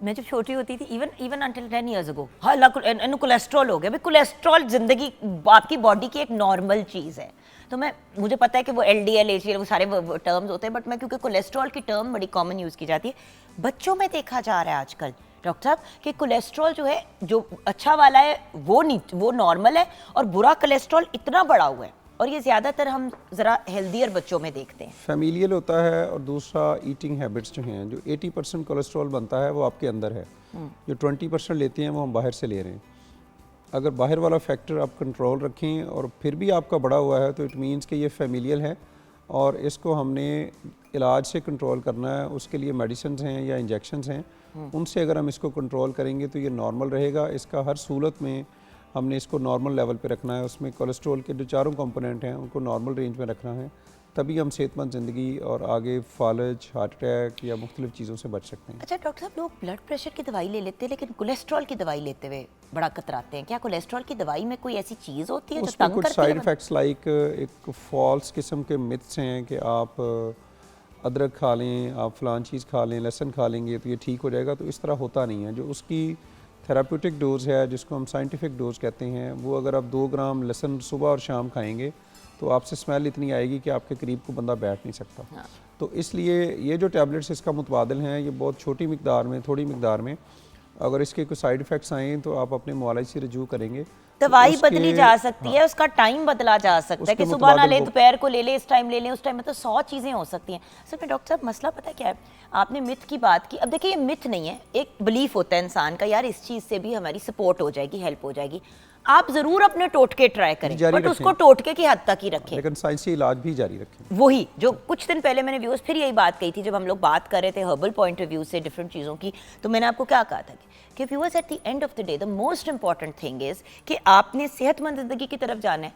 मैं जब छोटी होती थी, इवन अंटिल 10 years ago, हाँ कोलेस्ट्रॉल हो गया। भाई कोलेस्ट्रॉल जिंदगी आपकी बॉडी की एक नॉर्मल चीज़ है। तो मुझे पता है कि वो LDL, HDL वो सारे टर्म्स होते हैं, बट मैं क्योंकि कोलेस्ट्रॉल की टर्म बड़ी कॉमन यूज़ की जाती है, बच्चों में देखा जा रहा है आजकल डॉक्टर साहब कि कोलेस्ट्रॉल जो है, जो अच्छा वाला है वो नॉर्मल है और बुरा कोलेस्ट्रॉल इतना बढ़ा हुआ है, और ये ज़्यादातर हम ज़रा हेल्दियर बच्चों में देखते हैं। फैमिलियल होता है और दूसरा ईटिंग हैबिट्स जो हैं। जो 80% कोलेस्ट्रॉल बनता है वो आपके अंदर है, जो 20% लेते हैं वो हम बाहर से ले रहे हैं। अगर बाहर वाला फैक्टर आप कंट्रोल रखें और फिर भी आपका बढ़ा हुआ है तो इट मीन्स कि ये फैमिलियल है और इसको हमने इलाज से कंट्रोल करना है। उसके लिए मेडिसिन हैं या इंजेक्शंस हैं, उनसे अगर हम इसको कंट्रोल करेंगे तो ये नॉर्मल रहेगा। इसका हर सूरत में हमने इसको नॉर्मल लेवल पे रखना है। उसमें कोलेस्ट्रॉल के जो चारों कंपोनेंट हैं उनको नॉर्मल रेंज में रखना है, तभी हम सेहतमंद ज़िंदगी और आगे फालज, हार्ट अटैक या मुख्तलिफ चीज़ों से बच सकते हैं। अच्छा डॉक्टर साहब, लोग ब्लड प्रेशर की दवाई ले लेते हैं लेकिन कोलेस्ट्रॉल की दवाई लेते हुए बड़ा कतराते हैं। क्या कोलेस्ट्रॉल की दवाई में कोई ऐसी चीज़ होती है जो उसमें तंग कुछ करती है? साइड इफ़ेक्ट्स लाइक एक फॉल्स किस्म के मिथ्स हैं कि आप अदरक खा लें, आप फ़लान चीज़ खा लें, लहसुन खा लेंगे तो ये ठीक हो जाएगा। तो इस तरह होता नहीं है। जो उसकी थेराप्यूटिक डोज है, जिसको हम साइंटिफिक डोज कहते हैं, वो अगर आप 2 ग्राम लहसुन सुबह और शाम खाएंगे तो आपसे स्मेल इतनी आएगी कि आपके करीब को बंदा बैठ नहीं सकता। हाँ। तो इसलिए ये जो टैबलेट्स इसका मुतबादिल हैं, ये बहुत छोटी मिकदार में, थोड़ी मिकदार में, अगर इसके कोई साइड इफ़ेक्ट्स आएँ तो आप अपने मुआलिज से रजू करेंगे। दवाई उसके- बदली जा सकती है, उसका टाइम बदला जा सकता है उसके कि सुबह ना ले, मुतबादिल दोपहर को ले ले, इस टाइम ले लें, उस टाइम में, तो 100 चीज़ें हो सकती हैं। असल में डॉक्टर साहब मसला पता है क्या है, आपने मिथ की बात की। अब देखिए ये मिथ नहीं है, एक बिलीफ होता है इंसान का, यार इस चीज़ से भी हमारी सपोर्ट हो जाएगी, हेल्प हो जाएगी। आप ज़रूर अपने टोटके ट्राई करें, जारी बट उसको रखें। टोटके की हद तक ही रखें। लेकिन साइंसी इलाज भी जारी रखें। वही जो कुछ दिन पहले मैंने व्यूअर्स फिर यही बात कही थी, जब हम लोग बात कर रहे थे हर्बल पॉइंट ऑफ व्यू से डिफरेंट चीज़ों की, तो मैंने आपको क्या कहा था कि viewers at the end of the day the most important thing is कि आपने सेहतमंद जिंदगी की तरफ जाना है।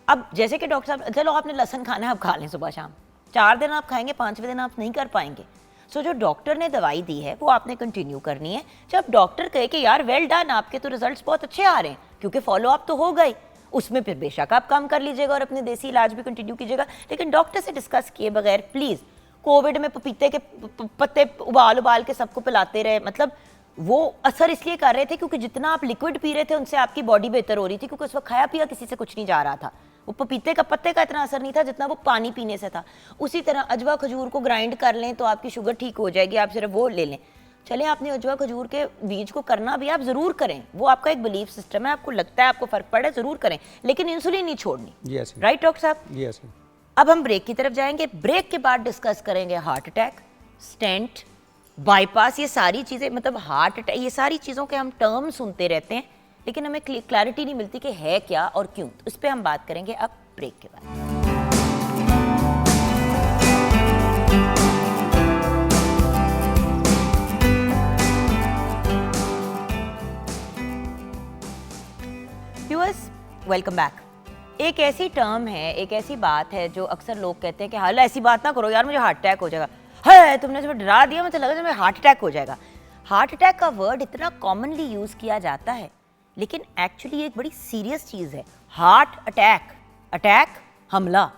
अब जैसे कि डॉक्टर साहब, चलो आपने लहसन खाना है, आप खा लें सुबह शाम, 4 दिन आप खाएंगे, 5वें दिन आप नहीं कर पाएंगे। सो जो डॉक्टर ने दवाई दी है वो आपने कंटिन्यू करनी है। जब डॉक्टर कहे कि यार वेल डन, आपके तो रिजल्ट्स बहुत अच्छे आ रहे हैं, क्योंकि फॉलो अप तो हो गई, उसमें फिर बेशक आप काम कर लीजिएगा और अपने देसी इलाज भी कंटिन्यू कीजिएगा, लेकिन डॉक्टर से डिस्कस किए बगैर प्लीज़। कोविड में पपीते के पत्ते उबाल के सबको पिलाते रहे, मतलब वो असर इसलिए कर रहे थे क्योंकि जितना आप लिक्विड पी रहे थे उनसे आपकी बॉडी बेहतर हो रही थी, क्योंकि उस वक्त खाया पिया किसी से कुछ नहीं जा रहा था। वो पपीते का पत्ते का इतना असर नहीं था जितना वो पानी पीने से था। उसी तरह अजवा खजूर को ग्राइंड कर लें तो आपकी शुगर ठीक हो जाएगी, आप सिर्फ वो ले लें। चले आपने अजवा खजूर के बीज को करना भी आप ज़रूर करें, वो आपका एक बिलीफ सिस्टम है, आपको लगता है आपको फ़र्क पड़े ज़रूर करें, लेकिन इंसुलिन नहीं छोड़नी। यस राइट डॉक्टर साहब? यस। अब हम ब्रेक की तरफ जाएंगे। ब्रेक के बाद डिस्कस करेंगे हार्ट अटैक, स्टेंट, बाईपास, ये सारी चीज़ें, मतलब हार्ट अटैक, ये सारी चीज़ों के हम टर्म सुनते रहते हैं लेकिन हमें क्लैरिटी नहीं मिलती कि है क्या और क्यों। उस पर हम बात करेंगे अब ब्रेक के बाद। Viewers welcome back. एक ऐसी टर्म है, एक ऐसी बात है जो अक्सर लोग कहते हैं कि हाल ऐसी बात ना करो यार, मुझे हार्ट अटैक हो जाएगा। है तुमने मुझे डरा दिया, मुझे लगा मुझे हार्ट अटैक हो जाएगा। हार्ट अटैक का वर्ड इतना कॉमनली यूज़ किया जाता है लेकिन एक्चुअली एक बड़ी सीरियस चीज़ है हार्ट अटैक हमला,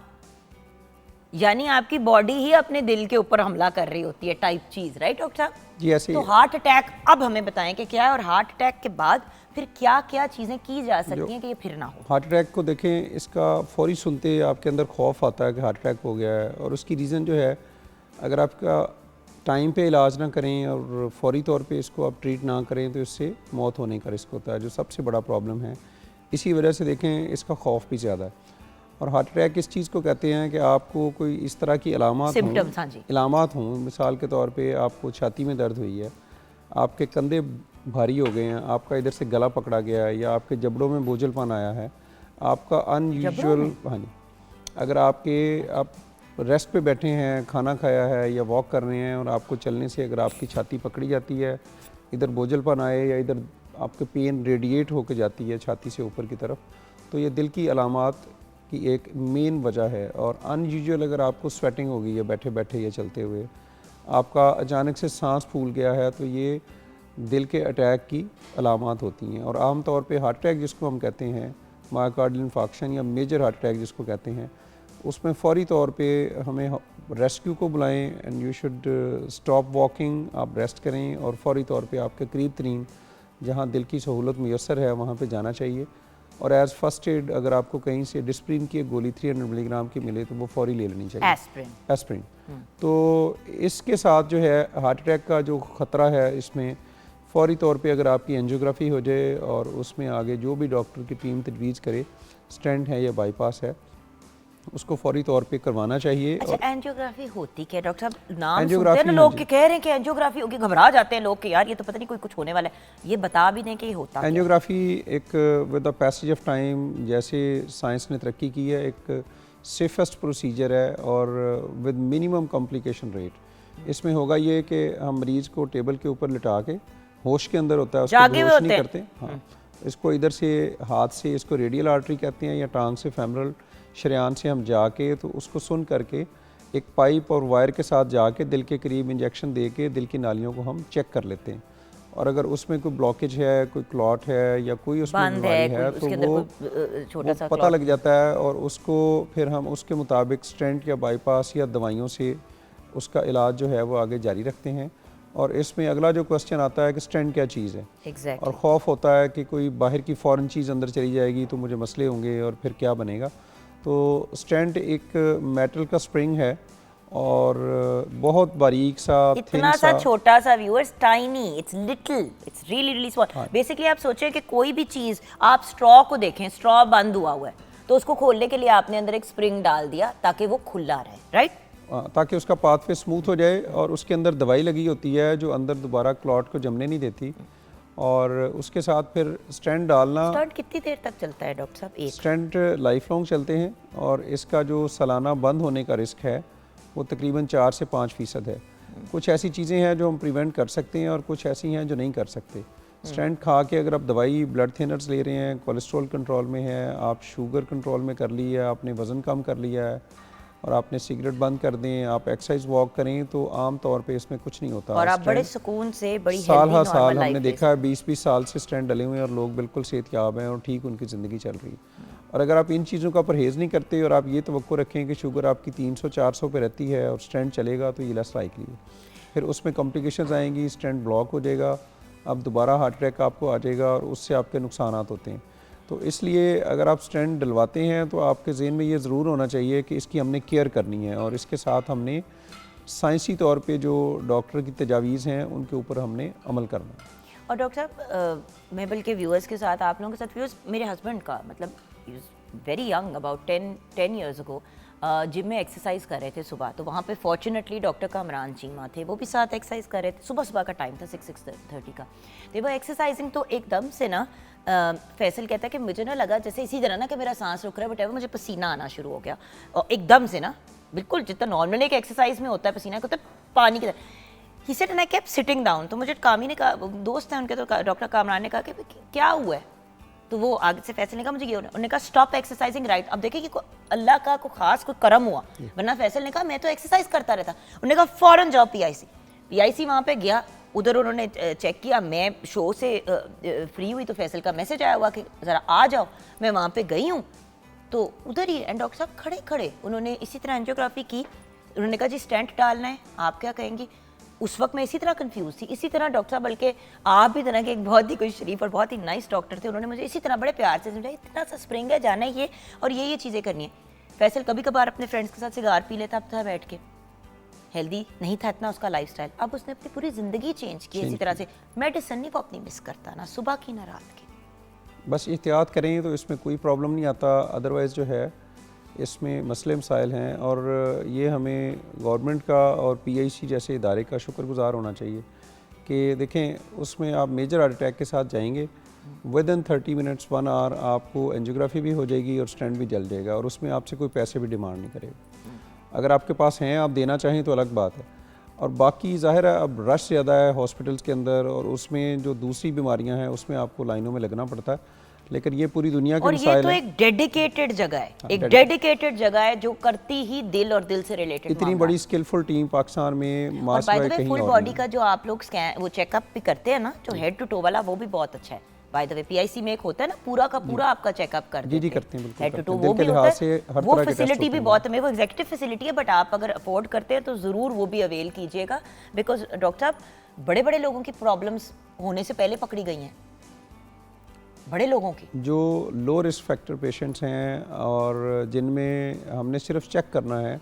यानी आपकी बॉडी ही अपने दिल के ऊपर हमला कर रही होती है टाइप चीज़, राइट डॉक्टर साहब? जी ऐसे तो हार्ट अटैक अब हमें बताएं कि क्या है, और हार्ट अटैक के बाद फिर क्या क्या चीज़ें की जा सकती हैं कि ये फिर ना हो? हार्ट अटैक को देखें, इसका फौरी सुनते ही आपके अंदर खौफ आता है कि हार्ट अटैक हो गया है, और उसकी रीज़न जो है, अगर आपका टाइम पे इलाज ना करें और फौरी तौर पे इसको आप ट्रीट ना करें तो इससे मौत होने का रिस्क होता है, जो सबसे बड़ा प्रॉब्लम है। इसी वजह से देखें इसका खौफ भी ज़्यादा है। और हार्ट अटैक इस चीज़ को कहते हैं कि आपको कोई इस तरह की Symptoms, हाँ जी। इलामात हों, मिसाल के तौर पे आपको छाती में दर्द हुई है, आपके कंधे भारी हो गए हैं, आपका इधर से गला पकड़ा गया है, या आपके जबड़ों में बोझलपन आया है, आपका अनयूजुअल, हाँ जी, अगर आप रेस्ट पे बैठे हैं, खाना खाया है या वॉक कर रहे हैं और आपको चलने से अगर आपकी छाती पकड़ी जाती है, इधर बोझलपन आए या इधर आपके पेन रेडिएट होकर जाती है छाती से ऊपर की तरफ, तो ये दिल की अलामात की एक मेन वजह है। और अनयूजुअल अगर आपको स्वेटिंग हो गई है बैठे बैठे या चलते हुए, आपका अचानक से सांस फूल गया है, तो ये दिल के अटैक की अलामात होती हैं। और आम तौर पे हार्ट अटैक जिसको हम कहते हैं, मायोकार्डियल इन्फार्क्शन या मेजर हार्ट अटैक जिसको कहते हैं, उसमें फ़ौरी तौर पे हमें रेस्क्यू को बुलाएं and you should stop walking, आप रेस्ट करें और फ़ौरी तौर पे आपके करीब तरीन जहाँ दिल की सहूलत मुयसर है वहाँ पे जाना चाहिए। और एज़ फर्स्ट एड अगर आपको कहीं से डिस्प्रिन की एक गोली 300 मिलीग्राम की मिले तो वो फ़ौरी ले लेनी चाहिए, एस्प्रिन। तो इसके साथ जो है हार्ट अटैक का जो ख़तरा है, इसमें फ़ौरी तौर पे अगर आपकी एंजियोग्राफी हो जाए और उसमें आगे जो भी डॉक्टर की टीम तजवीज़ करे, स्टेंट है या बाईपास है, उसको फौरी तौर पे करवाना चाहिए। अच्छा, एंजियोग्राफी होती क्या है डॉक्टर साहब? नाम सुनते एंजियोग्राफी, हैं ना लोग कि कह रहे हैं कि एंजियोग्राफी होगी, घबरा जाते हैं लोग कि यार ये तो पता नहीं कोई कुछ होने वाला है, ये बता भी दें कि ये होता क्या है? एंजियोग्राफी एक with the passage of time, जैसे साइंस ने तरक्की की है, एक सेफेस्ट प्रोसीजर है और विद मिनिमम कॉम्प्लिकेशन रेट। इसमें होगा ये कि हम मरीज़ को टेबल के ऊपर लिटा के, होश के अंदर होता है, उसको बेहोश नहीं करते, हाँ, इसको इधर से हाथ से, इसको रेडियल आर्टरी कहते हैं, या टांग से फेमरल शरियान से हम जाके तो उसको सुन करके एक पाइप और वायर के साथ जाके दिल के करीब इंजेक्शन दे के दिल की नालियों को हम चेक कर लेते हैं। और अगर उसमें कोई ब्लॉकेज है, कोई क्लॉट है या कोई उसमें बीमारी है तो वो पता लग जाता है और उसको फिर हम उसके मुताबिक स्टेंट या बाईपास या दवाइयों से उसका इलाज जो है वो आगे जारी रखते हैं। और इसमें अगला जो क्वेश्चन आता है कि स्टेंट क्या चीज़ है, और खौफ होता है कि कोई बाहर की फ़ॉरेन चीज़ अंदर चली जाएगी तो मुझे मसले होंगे और फिर क्या बनेगा। तो स्टेंट एक मेटल का स्प्रिंग है और बहुत बारीक सा, इतना सा छोटा सा, viewers, tiny, it's little, it's really really small. Basically आप सोचें कि कोई भी चीज़, आप स्ट्रॉ को देखें, स्ट्रॉ बंद हुआ हुआ है तो उसको खोलने के लिए आपने अंदर एक स्प्रिंग डाल दिया ताकि वो खुला रहे, राइट? ताकि उसका पाथवे स्मूथ हो जाए। और उसके अंदर दवाई लगी होती है जो अंदर दोबारा क्लॉट को जमने नहीं देती। और उसके साथ फिर स्टेंट डालना। स्टेंट कितनी देर तक चलता है डॉक्टर साहब? एक स्टेंट लाइफ लॉन्ग चलते हैं और इसका जो सालाना बंद होने का रिस्क है वो तकरीबन 4 से 5% है। कुछ ऐसी चीज़ें हैं जो हम प्रिवेंट कर सकते हैं और कुछ ऐसी हैं जो नहीं कर सकते। स्टेंट खा के अगर आप दवाई, ब्लड थिनर्स ले रहे हैं, कोलेस्ट्रॉल कंट्रोल में है, आप शुगर कंट्रोल में कर ली है, आपने वज़न कम कर लिया है और आपने सिगरेट बंद कर दें, आप एक्सरसाइज वॉक करें, तो आम तौर पे इसमें कुछ नहीं होता। और आप बड़े सुकून से, बड़ी साल हर साल हमने देखा है 20-20 साल से स्टेंट डले हुए हैं और लोग बिल्कुल सेहतयाब हैं और ठीक उनकी ज़िंदगी चल रही है। और अगर आप इन चीज़ों का परहेज़ नहीं करते और आप ये तवक्को रखें कि शुगर आपकी 300-400 पे रहती है और स्टेंट चलेगा, तो ये लेस लाइकली है। फिर उसमें कॉम्प्लिकेशंस आएंगी, स्टेंट ब्लॉक हो जाएगा, अब दोबारा हार्ट अटैक आपको आ जाएगा और उससे आपके नुकसानात होते हैं। तो इसलिए अगर आप स्टेंट डलवाते हैं तो आपके ज़हन में ये ज़रूर होना चाहिए कि इसकी हमने केयर करनी है और इसके साथ हमने साइंसी तौर पे जो डॉक्टर की तजावीज़ हैं उनके ऊपर हमने अमल करना है। और डॉक्टर साहब, मैं बल्कि व्यूअर्स के साथ, आप लोगों के साथ, व्यूअर्स, मेरे हस्बैंड का मतलब very young, about 10 years ago, gym में एक्सरसाइज कर रहे थे सुबह, तो वहाँ पे फॉर्चुनेटली डॉक्टर कामरान चीमा थे, वो भी साथ एक्सरसाइज कर रहे थे। सुबह का टाइम था, 6-6:30 का। तो वो एक्सरसाइजिंग, तो एकदम से ना फैसल कहता है कि मुझे ना लगा जैसे इसी तरह ना कि मेरा सांस रुक रहा है, बट मुझे पसीना आना शुरू हो गया और एकदम से ना, बिल्कुल जितना नॉर्मली एक एक्सरसाइज में होता है पसीना, होता है पानी की तरह। He said and I kept sitting down. तो मुझे कामी ने कहा, दोस्त हैं उनके, तो डॉक्टर कामरान ने कहा कि क्या हुआ है, तो वो आगे से फैसल ने कहा मुझे ये, उन्होंने कहा स्टॉप एक्सरसाइजिंग, राइट? अब देखिए कि अल्लाह का कोई खास कोई करम हुआ, वरना फैसल ने कहा मैं तो एक्सरसाइज करता रहता। उन्होंने कहा फौरन जाओ पीआईसी। वहाँ पे गया, उधर उन्होंने चेक किया, मैं शो से फ्री हुई तो फैसल का मैसेज आया हुआ कि ज़रा आ जाओ, मैं वहाँ पे गई हूँ तो उधर ही एंड डॉक्टर साहब खड़े खड़े उन्होंने इसी तरह एंजियोग्राफी की। उन्होंने कहा जी स्टेंट डालना है, आप क्या कहेंगी? उस वक्त मैं इसी तरह कंफ्यूज थी। इसी तरह डॉक्टर साहब, बल्कि आप भी तरह के एक बहुत ही कोई शरीफ और बहुत ही नाइस डॉक्टर थे, उन्होंने मुझे इसी तरह बड़े प्यार से समझाया, इतना सा स्प्रिंग है, जाना है ये और ये चीज़ें करनी है। फैसल कभी कभार अपने फ्रेंड्स के साथ सिगार पी लेता था बैठ के, हेल्दी नहीं था इतना उसका लाइफस्टाइल। अब उसने अपनी पूरी ज़िंदगी चेंज की इसी तरह से। मेडिसिन नहीं वो अपनी मिस करता, ना सुबह की ना रात की। बस एहतियात करें तो इसमें कोई प्रॉब्लम नहीं आता। अदरवाइज़ जो है इसमें मसले मसाइल हैं और ये हमें गवर्नमेंट का और PIC जैसे इदारे का शुक्रगुजार होना चाहिए कि देखें उसमें आप मेजर हार्ट अटैक के साथ जाएंगे, विद इन 30 मिनट्स 1 आवर आपको एंजियोग्राफी भी हो जाएगी और स्टेंट भी जल जाएगा और उसमें आपसे कोई पैसे भी डिमांड नहीं करेगा। अगर आपके पास हैं, आप देना चाहें तो अलग बात है। और बाकी ज़ाहिर है अब रश ज़्यादा है हॉस्पिटल्स के अंदर और उसमें जो दूसरी बीमारियां हैं उसमें आपको लाइनों में लगना पड़ता है, लेकिन ये पूरी दुनिया के और ये मसाइल तो हैं। एक डेडिकेटेड जगह है, एक डेडिकेटेड जगह है जो करती ही दिल और दिल से रिलेटेड। इतनी बड़ी स्किलफुल टीम पाकिस्तान में मास बाय द वे कहीं फुल और बॉडी नहीं। का जो आप लोग स्कैन वो चेकअप भी करते हैं ना, जो हेड टू टो वाला, वो भी बहुत अच्छा है। बाय द वे PIC में एक होता है ना, पूरा का पूरा आपका चेकअप करते हैं। जी करते हैं, बिल्कुल हेड टू करते टो हैं। वो दिल के भी लिहाज होता से है, हर वो तरह के टेस्ट फैसिलिटी होते भी हैं। बहुत है, वो एग्जीक्यूटिव फैसिलिटी है, बट आप अगर अफोर्ड करते हैं तो ज़रूर वो भी अवेल कीजिएगा। बिकॉज डॉक्टर साहब बड़े बड़े लोगों की प्रॉब्लम्स होने से पहले पकड़ी गई हैं, बड़े लोगों की। जो लो रिस्क फैक्टर पेशेंट्स हैं और जिनमें हमने सिर्फ चेक करना है,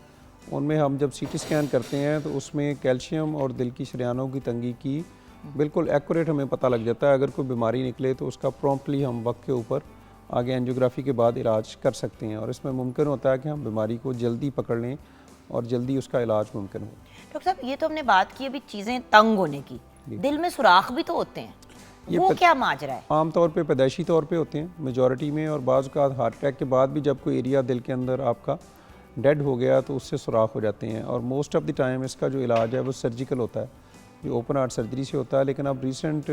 उनमें हम जब CT स्कैन करते हैं तो उसमें कैल्शियम और दिल की शरियानों की तंगी की बिल्कुल एक्यूरेट हमें पता लग जाता है। अगर कोई बीमारी निकले तो उसका प्रॉम्प्टली हम वक्त के ऊपर आगे एंजियोग्राफी के बाद इलाज कर सकते हैं और इसमें मुमकिन होता है कि हम बीमारी को जल्दी पकड़ लें और जल्दी उसका इलाज मुमकिन हो। डॉक्टर साहब ये तो हमने बात की अभी चीज़ें तंग होने की, दिल में सुराख भी तो होते हैं, वो क्या माजरा है? आमतौर पे पैदाइशी तौर पे होते हैं मेजॉरिटी में, और बाज़ का हार्ट अटैक के बाद भी जब कोई एरिया दिल के अंदर आपका डेड हो गया तो उससे सुराख हो जाते हैं। और मोस्ट ऑफ द टाइम इसका जो इलाज है वो सर्जिकल होता है, जो ओपन हार्ट सर्जरी से होता है। लेकिन अब रिसेंट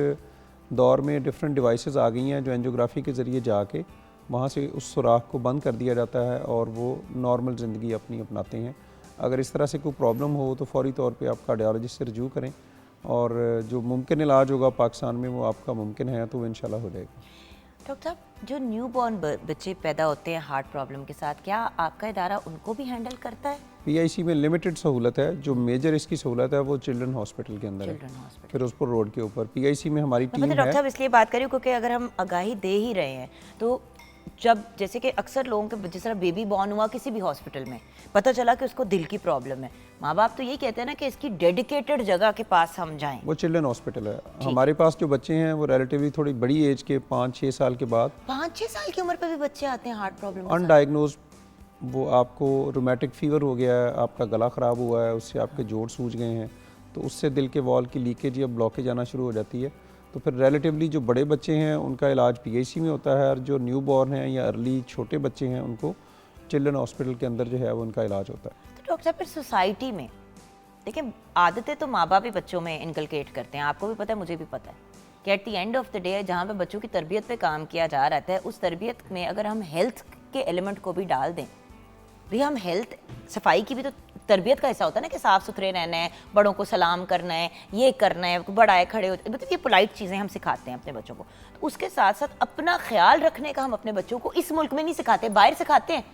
दौर में डिफरेंट डिवाइसेस आ गई हैं जो एंजियोग्राफी के ज़रिए जाके वहाँ से उस सुराख को बंद कर दिया जाता है और वो नॉर्मल ज़िंदगी अपनी अपनाते हैं। अगर इस तरह से कोई प्रॉब्लम हो तो फौरी तौर पे आप कार्डियोलॉजिस्ट से रजू करें और जो मुमकिन इलाज होगा पाकिस्तान में वो आपका मुमकिन है तो वो इंशाल्लाह हो जाएगा। डॉक्टर साहब जो न्यू बॉर्न बच्चे पैदा होते हैं हार्ट प्रॉब्लम के साथ, क्या आपका इदारा उनको भी हैंडल करता है? PIC में लिमिटेड सहूलत है, जो मेजर इसकी सहूलत है वो चिल्ड्रन हॉस्पिटल के अंदर है, चिल्ड्रन हॉस्पिटल फिरोजपुर रोड के ऊपर। PIC में हमारी टीम डॉक्टर है। साहब इसलिए बात करें क्योंकि अगर हम आगाही दे ही रहे हैं तो जब जैसे कि अक्सर लोगों के जिस तरह बेबी बॉर्न हुआ किसी भी हॉस्पिटल में, पता चला कि उसको दिल की प्रॉब्लम है, माँ बाप तो यही कहते हैं ना कि इसकी डेडिकेटेड जगह के पास हम जाएं। वो चिल्ड्रन हॉस्पिटल है। हमारे पास जो बच्चे हैं वो रिलेटिवली थोड़ी बड़ी एज के 5-6 साल के बाद, 5-6 साल की उम्र पे भी बच्चे आते हैं हार्ट प्रॉब्लम। अनडायग्नोज, वो आपको रोमेटिक फीवर हो गया है, आपका गला ख़राब हुआ है, उससे आपके जोड़ सूज गए हैं, तो उससे दिल के वॉल की लीकेज या ब्लॉकेज आना शुरू हो जाती है। तो फिर रिलेटिवली जो बड़े बच्चे हैं उनका इलाज PIC में होता है और जो न्यू बॉर्न हैं या अर्ली छोटे बच्चे हैं उनको चिल्ड्रन हॉस्पिटल के अंदर जो है वो उनका इलाज होता है। तो डॉक्टर साहब फिर सोसाइटी में देखिए आदतें तो माँ बाप ही बच्चों में इनकलकेट करते हैं, आपको भी पता है मुझे भी पता है कि at the end of the day जहाँ पे बच्चों की तरबियत पे काम किया जा रहा है, उस तरबियत में अगर हम हेल्थ के एलिमेंट को भी डाल दें, भाई हम हेल्थ सफाई की भी तो तरबियत का हिस्सा होता है ना कि साफ़ सुथरे रहना है, बड़ों को सलाम करना है, ये करना है, बड़ा है खड़े होते, मतलब ये पोलाइट चीज़ें हम सिखाते हैं अपने बच्चों को। तो उसके साथ साथ अपना ख्याल रखने का हम अपने बच्चों को इस मुल्क में नहीं सिखाते, बाहर सिखाते हैं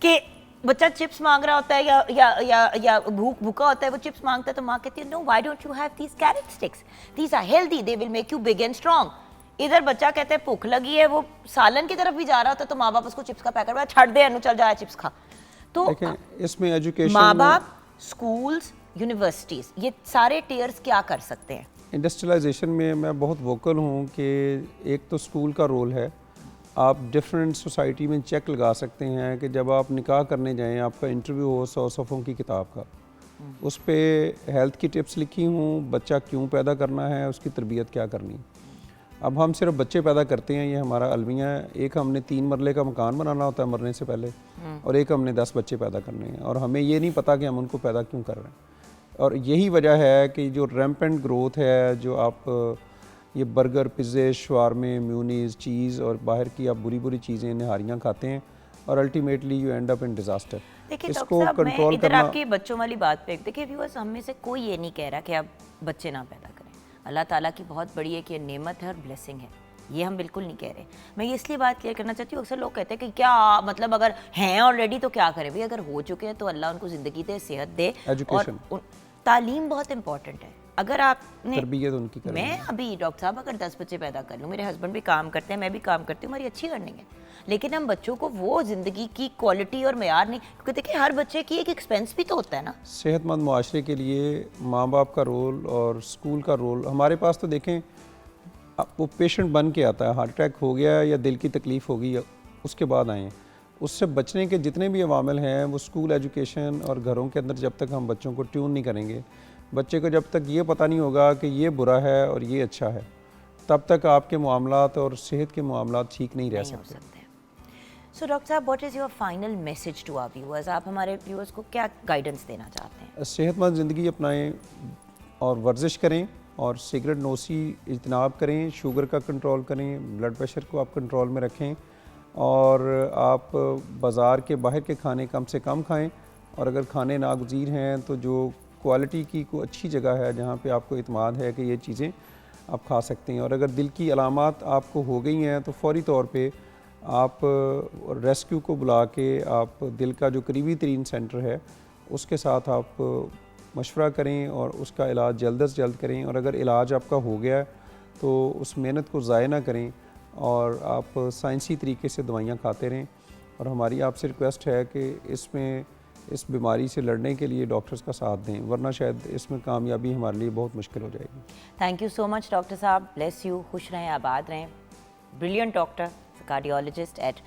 कि बच्चा चिप्स मांग रहा होता है या भूखा होता है, वो चिप्स मांगता है तो माँ कहती है no why don't you have these carrot sticks, these are healthy, they will make you big and strong. इधर बच्चा कहता है भूख लगी है, वो सालन की तरफ भी जा रहा होता है तो माँ बाप उसको चिप्स का पैकेट छड़ दे, चल जाए चिप्स खा। तो इसमें एजुकेशन, माँ बाप, स्कूल्स, यूनिवर्सिटीज़, ये सारे टीयर्स क्या कर सकते हैं? इंडस्ट्रियलाइजेशन में मैं बहुत वोकल हूँ कि एक तो स्कूल का रोल है। आप डिफरेंट सोसाइटी में चेक लगा सकते हैं कि जब आप निकाह करने जाएं, आपका इंटरव्यू हो 100 सफ़ों की किताब का, उस पर हेल्थ की टिप्स लिखी हूँ, बच्चा क्यों पैदा करना है, उसकी तरबियत क्या करनी है। अब हम सिर्फ बच्चे पैदा करते हैं, ये हमारा अलमिया है। एक हमने 3 मरले का मकान बनाना होता है मरने से पहले, और एक हमने 10 बच्चे पैदा करने हैं, और हमें ये नहीं पता कि हम उनको पैदा क्यों कर रहे हैं। और यही वजह है कि जो रैम्पेंट ग्रोथ है, जो आप ये बर्गर, पिज़्ज़े, शवारमे, म्यूनीज़, चीज़ और बाहर की आप बुरी बुरी चीज़ें, नहारियाँ खाते हैं और ultimately you and up in disaster. देखिए डॉक्टर साहब, मैं इधर आपकी बच्चों वाली बात पे, देखिए व्यूअर्स, हम में से कोई ये नहीं कह रहा कि आप बच्चे ना पैदा करें, अल्लाह ताला की बहुत बड़ी एक ये नेमत है और ब्लेसिंग है, ये हम बिल्कुल नहीं कह रहे। मैं ये इसलिए बात क्लियर करना चाहती हूँ, अक्सर लोग कहते हैं कि क्या मतलब अगर हैं ऑलरेडी तो क्या करें। भाई अगर हो चुके हैं तो अल्लाह उनको ज़िंदगी दे, सेहत दे, और तालीम बहुत इंपॉर्टेंट है। अगर आपने तरबियत उनकी करें। मैं अभी डॉक्टर साहब अगर 10 बच्चे पैदा कर लूँ, मेरे हस्बैंड भी काम करते हैं, मैं भी काम करती हूँ, हमारी अच्छी अर्निंग है, लेकिन हम बच्चों को वो ज़िंदगी की क्वालिटी और मेयार नहीं, क्योंकि देखिए हर बच्चे की एक एक्सपेंस भी तो होता है ना। सेहतमंद मुआशरे के लिए माँ बाप का रोल और स्कूल का रोल, हमारे पास तो देखें वो पेशेंट बन के आता है, हार्ट अटैक हो गया या दिल की तकलीफ़ हो गई, उसके बाद आए हैं। उससे बचने के जितने भी अवामिल हैं वो स्कूल एजुकेशन और घरों के अंदर जब तक हम बच्चों को ट्यून नहीं करेंगे, बच्चे को जब तक ये पता नहीं होगा कि ये बुरा है और ये अच्छा है, तब तक आपके मामलात और सेहत के मामलात ठीक नहीं रह सकते। सो डॉक्टर साहब, what is your final message to our viewers? आप हमारे व्यूअर्स को क्या गाइडेंस देना चाहते हैं? सेहतमंद ज़िंदगी अपनाएं और वर्जिश करें और सिगरेट नोशी इज्तनाब करें, शुगर का कंट्रोल करें, ब्लड प्रेशर को आप कंट्रोल में रखें, और आप बाज़ार के बाहर के खाने कम से कम खाएं, और अगर खाने नागुज़ीर हैं तो जो क्वालिटी की कोई अच्छी जगह है जहाँ पे आपको इत्मीनान है कि ये चीज़ें आप खा सकते हैं। और अगर दिल की अलामात आपको हो गई हैं तो फ़ौरी तौर पे आप रेस्क्यू को बुला के आप दिल का जो करीबी तरीन सेंटर है उसके साथ आप मशवरा करें और उसका इलाज जल्द से जल्द करें। और अगर इलाज आपका हो गया तो उस मेहनत को ज़ाया ना करें और आप साइंसी तरीके से दवाइयाँ खाते रहें। और हमारी आपसे रिक्वेस्ट है कि इसमें इस बीमारी से लड़ने के लिए डॉक्टर्स का साथ दें, वरना शायद इसमें कामयाबी हमारे लिए बहुत मुश्किल हो जाएगी। Thank you so much doctor साहब, ब्लेस यू, खुश रहें, आबाद रहें। Brilliant doctor, cardiologist at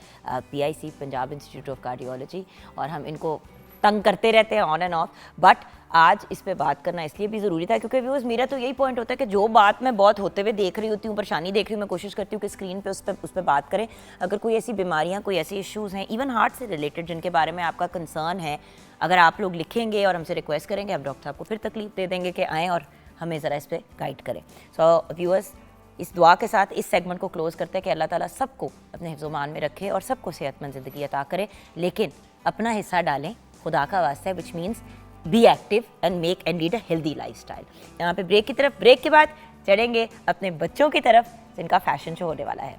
PIC Punjab institute of cardiology, और हम इनको तंग करते रहते हैं ऑन एंड ऑफ, बट आज इस पे बात करना इसलिए भी ज़रूरी था क्योंकि व्यूअर्स मेरा तो यही पॉइंट होता है कि जो बात मैं बहुत होते हुए देख रही होती हूँ, परेशानी देख रही हूँ, मैं कोशिश करती हूँ कि स्क्रीन पे उस पर बात करें। अगर कोई ऐसी बीमारियाँ, कोई ऐसे इश्यूज़ हैं इवन हार्ट से रिलेटेड जिनके बारे में आपका कंसर्न है, अगर आप लोग लिखेंगे और हमसे रिक्वेस्ट करेंगे, हम डॉक्टर साहब को फिर तकलीफ दे देंगे कि आएँ और हमें ज़रा इस पर गाइड करें। सो व्यूअर्स, इस दुआ के साथ इस सेगमेंट को क्लोज़ करते हैं कि अल्लाह ताला सबको अपने हिफ्ज़-ओ-मान में रखे और सबको सेहतमंद ज़िंदगी अता करे, लेकिन अपना हिस्सा डालें खुदा का वास्ता है, which means be active and make and lead a healthy lifestyle. यहाँ पे ब्रेक की तरफ, ब्रेक के बाद चढ़ेंगे अपने बच्चों की तरफ जिनका फैशन शो होने वाला है।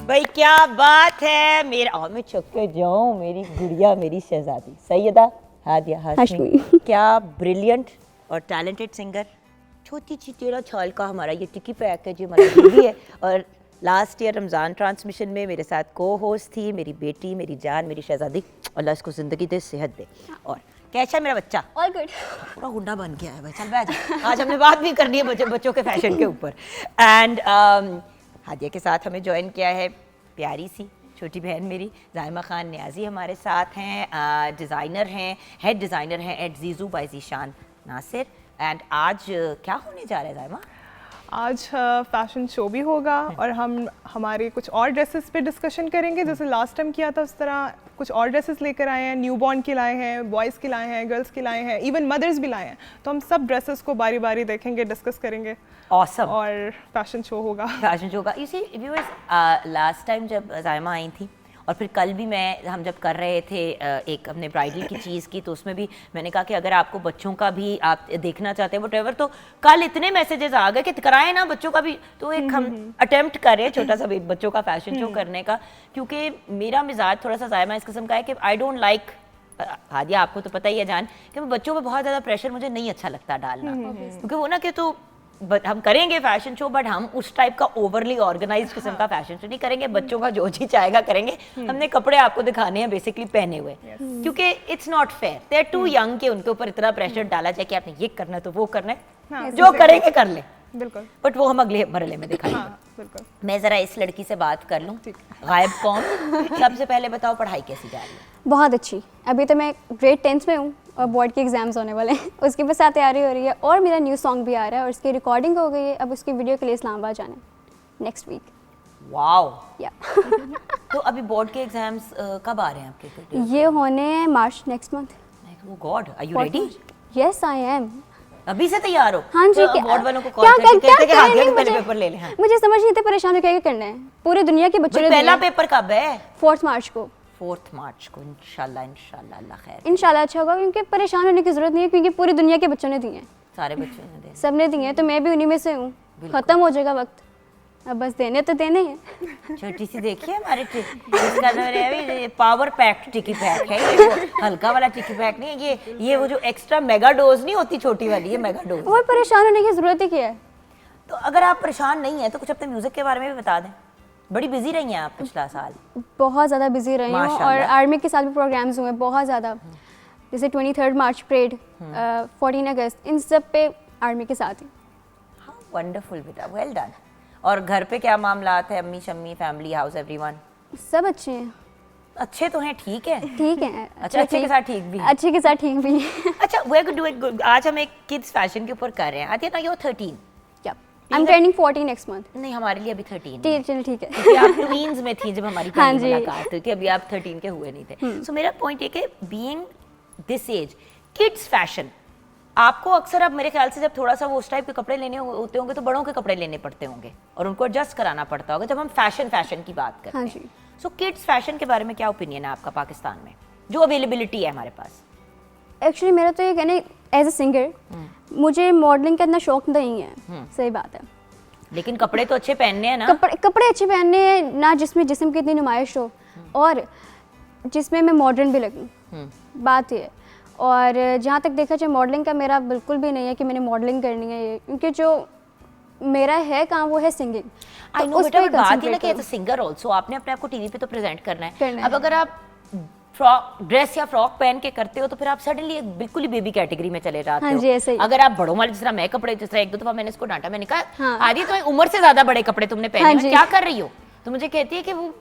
भाई क्या बात है, मेरा मैं चक्के जाऊँ, मेरी गुड़िया, मेरी शहजादी सैयदा हादिया हाशमी, क्या ब्रिलियंट और टैलेंटेड सिंगर। छोटी सी 13 साल का हमारा ये टिकी पैक है जो हमारा बेबी है, और लास्ट ईयर रमज़ान ट्रांसमिशन में मेरे साथ को होस्ट थी मेरी बेटी, मेरी जान, मेरी शहजादी। अल्लाह इसको ज़िंदगी दे, सेहत दे। और कैसा है मेरा बच्चा? All good. पूरा गुंडा बन गया है भाई, चल बैठ। आज हमने बात भी करनी है बच्चों के फैशन के ऊपर। एंड हादिया के साथ हमें ज्वाइन किया है प्यारी सी छोटी बहन मेरी ज़ाइमा खान न्याजी, हमारे साथ हैं, डिज़ाइनर हैं, हेड डिज़ाइनर हैं एट जीजू बाय ज़ीशान नासिर। एंड आज क्या होने जा रहा है ज़ाइमा? आज फैशन शो भी होगा और हम हमारे कुछ और ड्रेसेस पे डिस्कशन करेंगे, जैसे लास्ट टाइम किया था उस तरह कुछ और ड्रेसेस लेकर आए हैं, न्यूबॉर्न के लाए हैं, बॉयज़ के लाए हैं, गर्ल्स के लाए हैं, इवन मदर्स भी लाए हैं। तो हम सब ड्रेसेस को बारी बारी देखेंगे, डिस्कस करेंगे। Awesome. और फैशन शो होगा। फैशन शो का you see viewers, last time जब ज़ाइमा आई थी और फिर कल भी हम जब कर रहे थे एक अपने ब्राइडल की चीज़ की, तो उसमें भी मैंने कहा कि अगर आपको बच्चों का भी आप देखना चाहते हैं व्हाटएवर, तो कल इतने मैसेजेस आ गए कि कराएं ना बच्चों का भी, तो एक हम अटेम्प्ट करें छोटा सा भी बच्चों का फैशन शो करने का। क्योंकि मेरा मिजाज थोड़ा सा ज़ाइमा इस किस्म का है कि आई डोंट लाइक, हादिया आपको तो पता ही है जान, कि बच्चों पर बहुत ज़्यादा प्रेशर मुझे नहीं अच्छा लगता डालना, क्योंकि वो ना कि तो हम करेंगे फैशन शो, बट हम उस टाइप का ओवरली ऑर्गेनाइज्ड किस्म का फैशन शो नहीं करेंगे। बच्चों का जो जी चाहेगा करेंगे, हमने कपड़े आपको दिखाने हैं बेसिकली पहने हुए, क्योंकि it's not fair, they are too young के उनके ऊपर इतना प्रेशर डाला जाए कि आपने ये करना है तो वो करना है, जो करेंगे कर ले, बिल्कुल, बट वो हम अगले मरहले में दिखाएंगे। बिल्कुल। मैं जरा इस लड़की से बात कर लूँ, गायब कौन? सबसे पहले बताओ पढ़ाई कैसी जा रही है? बहुत अच्छी। अभी तो मैं ग्रेड 10th में हूँ और बोर्ड के एग्जाम्स होने वाले हैं, उसकी बस तैयारी हो रही है, और मेरा न्यू सॉन्ग भी आ रहा है और उसकी रिकॉर्डिंग हो गई है। अब उसकी वीडियो के लिए इस्लामाबाद जाना है नेक्स्ट वीक। वाओ। या तो अभी बोर्ड के एग्जाम्स कब आ रहे हैं आपके? ये होने हैं March next month. Oh god, are you ready? Yes I am. अभी से तैयार हो? हाँ जी। तो बोर्ड वालों को कॉल करके कहते हैं कि हादिया के पहले पेपर ले लें। हाँ। मुझे समझ नहीं आता परेशान हो क्या करना है, पूरी दुनिया के बच्चों ने पहला पेपर कब है? 4 मार्च को। 4 मार्च को इंशाल्लाह इंशाल्लाह, अल्लाह खैर। इंशाल्लाह अच्छा होगा, क्योंकि परेशान होने की ज़रूरत नहीं है, क्योंकि पूरी दुनिया के बच्चों ने दिए हैं, सारे बच्चों ने दे। सब ने दिए हैं, तो मैं भी उन्हीं में से हूँ। ख़त्म हो जाएगा वक्त, अब बस देने तो देने हैं। छोटी सी देखिए हमारे इसका तो ये पावर पैक्ड टिकी पैक है, ये वो हल्का वाला टिकी पैक नहीं है, ये वो जो एक्स्ट्रा मेगा डोज नहीं होती छोटी वाली, ये मेगा डोज। और परेशान होने की ज़रूरत ही क्या है। तो अगर आप परेशान नहीं हैं तो कुछ अपने म्यूजिक के बारे में भी बता दें। बड़ी बिजी रही हैं आप पिछला साल। बहुत ज़्यादा बिजी रही हूँ, और माशाल्लाह। आर्मी के साथ भी प्रोग्राम्स हुए बहुत ज़्यादा, जैसे 23 मार्च परेड, 14 अगस्त, इन सब पे आर्मी के साथ ही। हाँ, वंडरफुल बेटा, वेल डन। और घर पे क्या मामलात है, अम्मी शम्मी, फैमिली, हाउस, एवरीवन? सब अच्छे हैं। अच्छे तो हैं, ठीक है। ठीक है। अच्छा, अच्छे के साथ ठीक भी हैं। अच्छे के साथ ठीक भी हैं। अच्छा, वे गुड डू इट। आज हम एक किड्स फैशन के ऊपर कर रहे हैं। आती है ना, ये 13। क्या I am turning 14 next month. नहीं, हमारे लिए अभी 13 है। चलो ठीक है। क्योंकि आप ट्वींस में थी जब हमारी हाँ पहली जी। मुलाकात हुई थी, अभी आप 13 के हुए नहीं थे। सो मेरा पॉइंट ये कि being this age, kids fashion, आपको अक्सर, अब मेरे ख्याल से जब थोड़ा सा वो उस टाइप के कपड़े लेने होते होंगे तो बड़ों के कपड़े लेने पड़ते होंगे और उनको एडजस्ट कराना पड़ता होगा जब हम फैशन की बात करते हाँ हैं। जी। सो किड्स फैशन के बारे में क्या ओपिनियन है आपका पाकिस्तान में, जो अवेलेबिलिटी है हमारे पास? एक्चुअली मेरा तो ये कहना है, एज ए सिंगर मुझे मॉडलिंग का इतना शौक नहीं है, सही बात है। लेकिन कपड़े तो अच्छे पहनने हैं ना। कपड़े अच्छे पहनने हैं ना, जिसमें जिस्म की इतनी नुमाइश हो और जिसमें मैं मॉडर्न भी लगूं, बात ये है। और जहाँ तक देखा जाए मॉडलिंग का, मेरा बिल्कुल भी नहीं है कि मैंने मॉडलिंग करनी है ये, क्योंकि जो मेरा है काम वो है सिंगिंग। आई नो बेटा, बात ही ना कि एज अ सिंगर ऑल्सो आपने अपने आप को टीवी पे तो प्रेजेंट करना है। अब अगर आप ड्रेस या फ्रॉक पहन के करते हो तो फिर आप सडनली एक बिल्कुल ही बेबी कैटेगरी में चले जाते हाँ जी, ऐसे हो। ही। अगर आप बड़ों वाले, जिस तरह मैं कपड़े, जिस तरह एक दो दफा मैंने इसको डांटा, मैंने कहा हाँ। आदि तुम्हें उम्र से ज्यादा बड़े कपड़े तुमने पहने हाँ हैं, जी। क्या कर रही हो? तो मुझे कहती है कि वो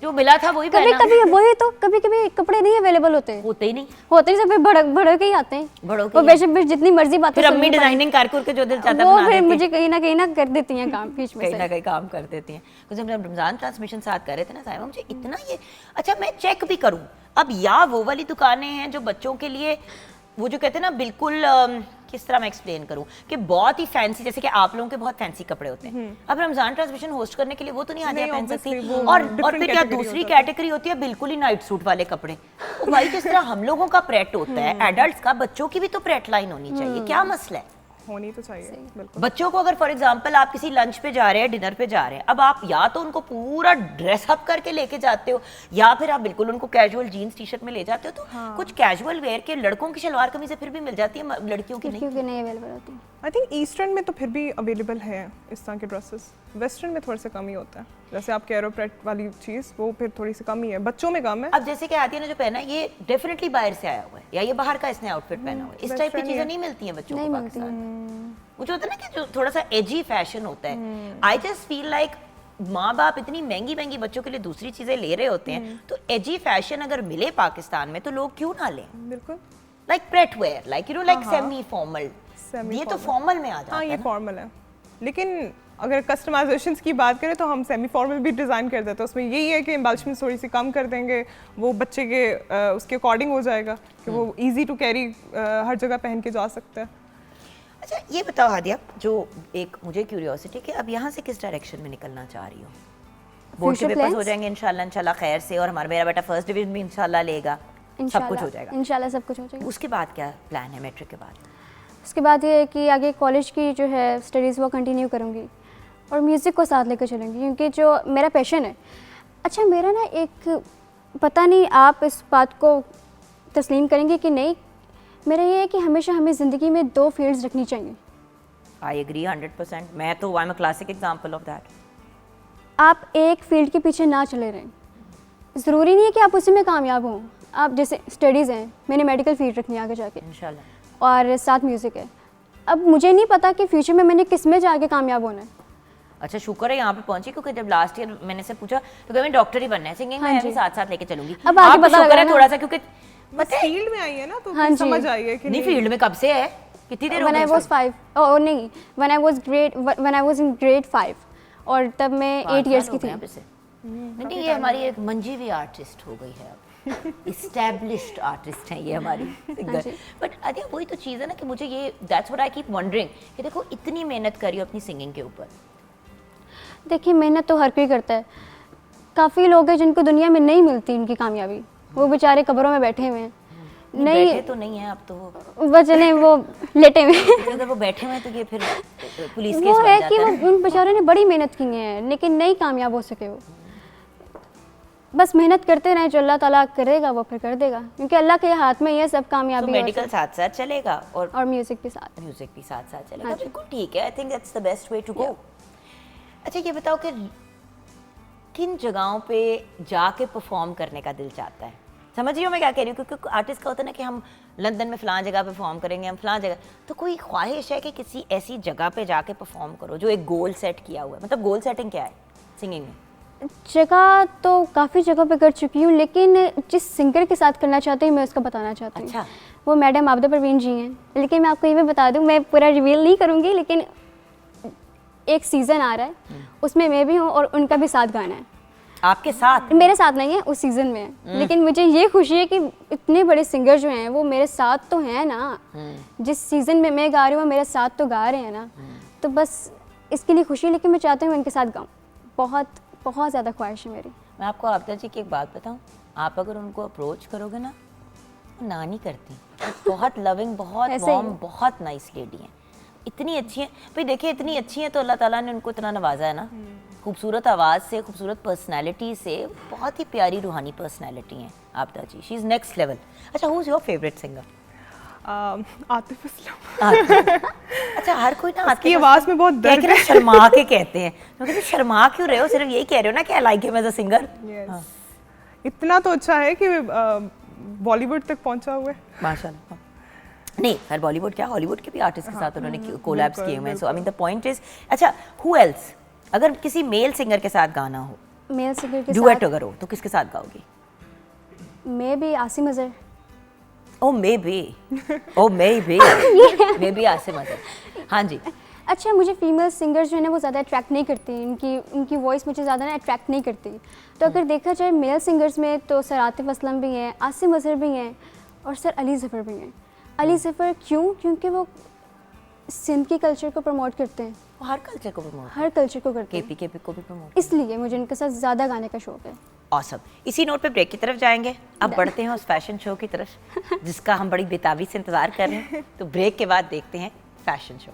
जो मिला था वही कभी पहना। कभी वही तो, कभी कभी कपड़े नहीं अवेलेबल होते, होते ही नहीं, होते नहीं, सब बड़ों के ही आते हैं। बड़ों के और ही बेशक भी जितनी मर्जी बातें फिर सुन अम्मी लो, डिजाइनिंग कर के जो दिल चाहता वो बना फिर देती मुझे कहीं ना कर देती हैं काम बीच में कहीं से। ना कहीं काम कर देती हैं। कुछ हम रमजान ट्रांसमिशन साथ कर रहे थे ना साहिबा, मुझे इतना ये, अच्छा मैं चेक भी करूं अब, या वो वाली दुकानें हैं जो बच्चों के लिए, वो जो कहते हैं ना बिल्कुल, किस तरह मैं एक्सप्लेन करूं कि बहुत ही फैंसी, जैसे कि आप लोगों के बहुत फैंसी कपड़े होते हैं। अब रमजान ट्रांसमिशन होस्ट करने के लिए वो तो नहीं आदिया नहीं, पहन सकती, obviously, वो और different फिर क्या category दूसरी होता है। कैटेगरी होती है बिल्कुल ही नाइट सूट वाले कपड़े। ओ भाई, जिस तरह हम लोगों का प्रेट होता है एडल्ट्स का, बच्चों की भी तो प्रेट लाइन होनी चाहिए। क्या मसला है? होनी तो चाहिए, बिल्कुल। बच्चों को अगर फॉर एग्जांपल आप किसी लंच पे जा रहे हैं, डिनर पे जा रहे हैं, अब आप या तो उनको पूरा ड्रेस अप करके लेके जाते हो, या फिर आप बिल्कुल उनको कैजुअल जीन्स टी शर्ट में ले जाते हो। तो कुछ कैजुअल वेयर के लड़कों की शलवार कमीजें फिर भी मिल जाती है, लड़कियों की नहीं। क्योंकि नहीं अवेलेबल होती। आई थिंक ईस्टर्न में तो फिर भी अवेलेबल है इस तरह के ड्रेसेस, वेस्टर्न में थोड़ा सा कम ही होता है। जैसे आप कैरोप्रेट वाली चीज़, वो फिर थोड़ी सी कम ही है, बच्चों में कम है। अब जैसे कि आतिया ने जो पहना है, ये डेफिनेटली बाहर से आया हुआ है, या ये बाहर का इसने आउटफिट पहना हुआ है। इस टाइप की चीजें नहीं मिलती हैं बच्चों को पाकिस्तान में। वो जो होता है ना कि जो थोड़ा सा एजी फैशन होता है, आई जस्ट फील लाइक माँ बाप इतनी महंगी महंगी बच्चों के लिए दूसरी चीजें ले रहे होते हैं, तो एजी फैशन अगर मिले पाकिस्तान में तो लोग क्यों ना लें? बिल्कुल। Like pret wear, like you know, like semi formal, ये तो फॉर्मल में आ जाता हाँ, है ये ना। फॉर्मल है, लेकिन अगर कस्टमाइजेशंस की बात करें तो हम सेमी फॉर्मल भी डिज़ाइन कर देते हैं। उसमें यही है कि एम्बेलिशमेंट्स थोड़ी सी कम कर देंगे, वो बच्चे के उसके अकॉर्डिंग हो जाएगा कि वो इजी टू कैरी हर जगह पहन के जा सकता है। अच्छा ये बताओ हादिया, जो एक मुझे क्यूरियोसिटी कि अब यहाँ से किस डायरेक्शन में निकलना चाह रही हो? बोर्ड के Future पेपर्स हो plans? जाएंगे इंशाल्लाह खैर से, और हमारा मेरा बेटा फर्स्ट डिवीजन भी इंशाल्लाह लेगा, सब कुछ हो जाएगा। इंशाल्लाह सब कुछ हो जाएगा। उसके बाद क्या प्लान है मैट्रिक के बाद? उसके बाद ये है कि आगे कॉलेज की जो है स्टडीज़ वो कंटिन्यू करूँगी और म्यूज़िक को साथ लेकर चलूँगी, क्योंकि जो मेरा पैशन है। अच्छा मेरा ना एक, पता नहीं आप इस बात को तस्लीम करेंगे कि नहीं, मेरा ये है कि हमेशा हमें ज़िंदगी में 2 फील्ड्स रखनी चाहिए। I agree 100%। मैं तो I am a classic example of that. आप एक फील्ड के पीछे ना चले रहें, ज़रूरी नहीं है कि आप उसी में कामयाब हों। आप जैसे स्टडीज़ हैं, मैंने मेडिकल फील्ड रखनी है आगे जाके, इंशाल्लाह। और साथ म्यूज़िक है। अब मुझे नहीं पता कि फ्यूचर में मैंने किस में जाके कामयाब होना है। अच्छा शुक्र है यहाँ पे पहुंची, क्योंकि जब लास्ट ईयर मैंने से पूछा तो कहा मैं डॉक्टर ही बनना है, सिंगिंग में भी साथ साथ लेके चलूंगी। अब आगे आपको पता शुक्र लगा है ना। थोड़ा सा, क्योंकि बस फील्ड में आई है ना तो हाँ फिर जी। समझ आई है कि नहीं फील्ड में कब से है, कितनी देर हो When I गई? was 5, oh नहीं, when I was in grade 5, और तब मैं 8 years की थी। नहीं ये हमारी एक मंजी हुई आर्टिस्ट हो गई है अब, इस्टेब्लिश्ड आर्टिस्ट है ये हमारी सिंगर। बट अदिया वही तो चीज़ है ना कि मुझे ये, that's what I keep wondering कि देखो इतनी मेहनत करी हो अपनी सिंगिंग के ऊपर। देखिए मेहनत तो हर कोई करता है, काफ़ी लोग हैं जिनको दुनिया में नहीं मिलती इनकी कामयाबी, वो बेचारे कब्रों में बैठे हुए हैं। नहीं बैठे तो नहीं है अब तो वो, वो चले वो लेटे हुए हैं। अगर वो बैठे हुए हैं तो ये फिर पुलिस केस वो बन है जाता कि है। वो उन बेचारों ने बड़ी मेहनत की है लेकिन नहीं कामयाब हो सके वो। बस मेहनत करते रहें, जो अल्लाह ताला करेगा वो फिर कर देगा, क्योंकि अल्लाह के हाथ में ही है सब तो कामयाबी मेडिकल साथ साथ चलेगा और म्यूज़िक के साथ। म्यूजिक भी साथ साथ चलेगा, हाँ जी। बिल्कुल ठीक है। I think that's the best way to go. अच्छा ये बताओ कि किन जगहों पे जाके परफॉर्म करने का दिल चाहता है? समझिए मैं क्या कह रही हूँ, क्योंकि आर्टिस्ट का होता है ना कि हम लंदन में फ़लाँ जगह पे परफॉर्म करेंगे, हम फ़लाँ जगह, तो कोई ख्वाहिश है कि किसी ऐसी जगह पे जाके परफॉर्म करो जो एक गोल सेट किया हुआ है? मतलब गोल सेटिंग क्या है सिंगिंग में? जगह तो काफ़ी जगह पे कर चुकी हूँ, लेकिन जिस सिंगर के साथ करना चाहती हूँ मैं उसका बताना चाहती हूँ। अच्छा। वो मैडम आबिदा परवीन जी हैं। लेकिन मैं आपको ये भी बता दूँ, मैं पूरा रिवील नहीं करूँगी, लेकिन एक सीज़न आ रहा है उसमें मैं भी हूँ और उनका भी साथ गाना है। आपके साथ? मेरे साथ नहीं है, उस सीज़न में है। लेकिन मुझे ये खुशी है कि इतने बड़े सिंगर जो हैं वो मेरे साथ तो हैं ना, जिस सीज़न में मैं गा रही हूँ वो मेरे साथ तो गा रहे हैं ना, तो बस इसके लिए खुशी है। लेकिन मैं चाहती हूँ उनके साथ गाऊँ, बहुत बहुत ज़्यादा ख्वाहिश है मेरी। मैं आपको आबिदा जी की एक बात बताऊं, आप अगर उनको अप्रोच करोगे ना, वो ना नहीं करती। बहुत लविंग, बहुत ऐसे ही वार्म, है। बहुत नाइस लेडी हैं, इतनी अच्छी हैं। भाई देखिए इतनी अच्छी हैं तो अल्लाह ताला ने उनको इतना नवाजा है ना, खूबसूरत आवाज़ से, खूबसूरत पर्सनैलिटी से, बहुत ही प्यारी रूहानी पर्सनैलिटी हैं Abida ji. She is next level. अच्छा, who is your favourite singer? Atif Aslam. अच्छा, हर कोई ना उसकी आवाज़ में बहुत दर्द है, शर्मा के कहते हैं। मैं कहती हूँ, शर्मा क्यों रहे हो? सिर्फ यही कह रहे हो ना कि I like him as a singer. Yes. इतना तो अच्छा है कि बॉलीवुड तक पहुंचा हुआ है। माशाल्लाह। नहीं, हर बॉलीवुड क्या, हॉलीवुड के भी आर्टिस्ट के साथ उन्होंने कोलैब्स किए हुए हैं। So I mean the point is, अच्छा हु एल्स, अगर किसी मेल सिंगर के साथ गाना हो, मेल सिंगर के डुएट साथ अगर हो, तो किसके साथ गाओगी? मैं भी Asim Azhar. Oh maybe, maybe Asim Azhar. हाँ जी। अच्छा, मुझे फीमेल सिंगर्स जो है ना वो ज़्यादा अट्रैक्ट नहीं करती, उनकी वॉइस मुझे ज़्यादा ना अट्रैक्ट नहीं करती। तो अगर देखा जाए मेल सिंगर्स में तो सर आतिफ असलम भी हैं, आसिम अजहर भी हैं और सर अली ज़फ़र भी हैं। अली ज़फ़र क्यों? क्योंकि वो सिंध के कल्चर को प्रमोट करते हैं, वो हर कल्चर को प्रमोट, हर कल्चर को करते हैं, केपी को भी प्रमोट, इसलिए मुझे उनके साथ ज़्यादा गाने का शौक़ है। ऑसम। इसी नोट पे ब्रेक की तरफ जाएंगे। अब बढ़ते हैं उस फैशन शो की तरफ जिसका हम बड़ी बेताबी से इंतज़ार कर रहे हैं। तो ब्रेक के बाद देखते हैं फैशन शो।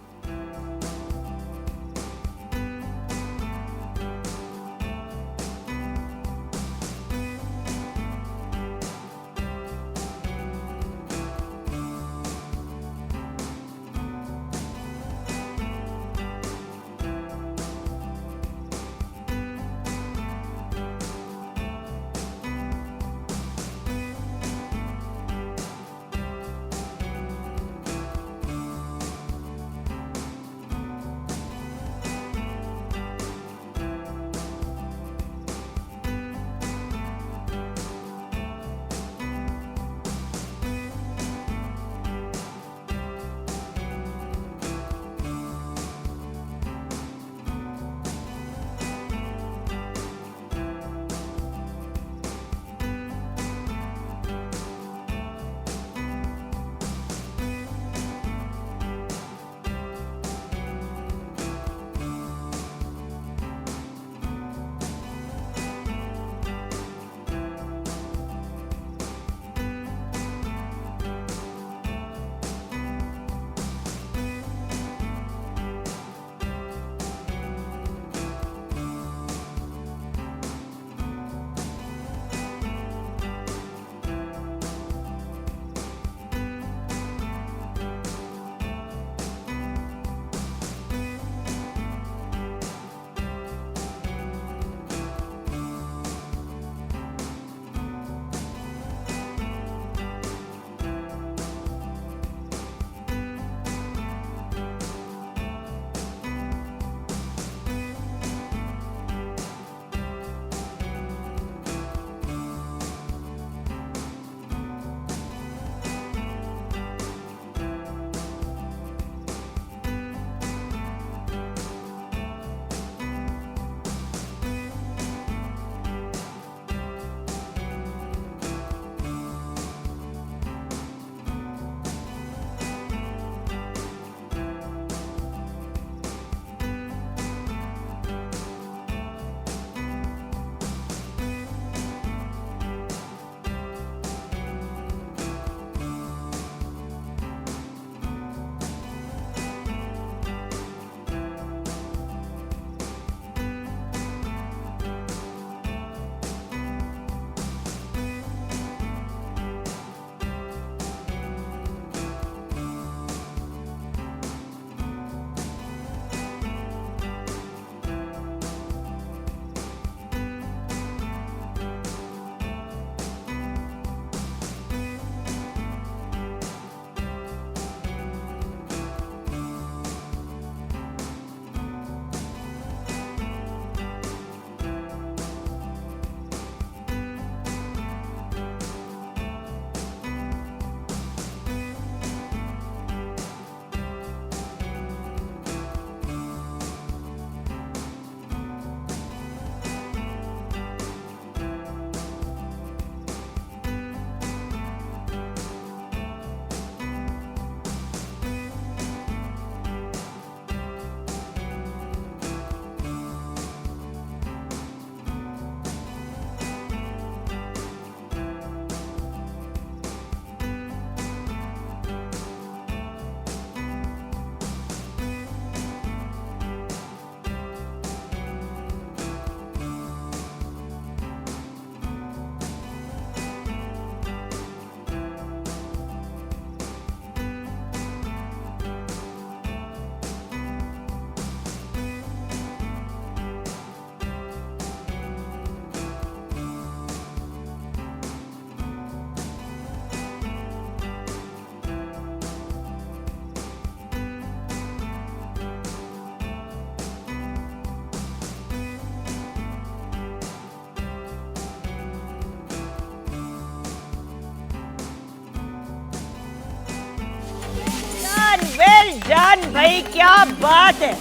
डन भाई, क्या बात है,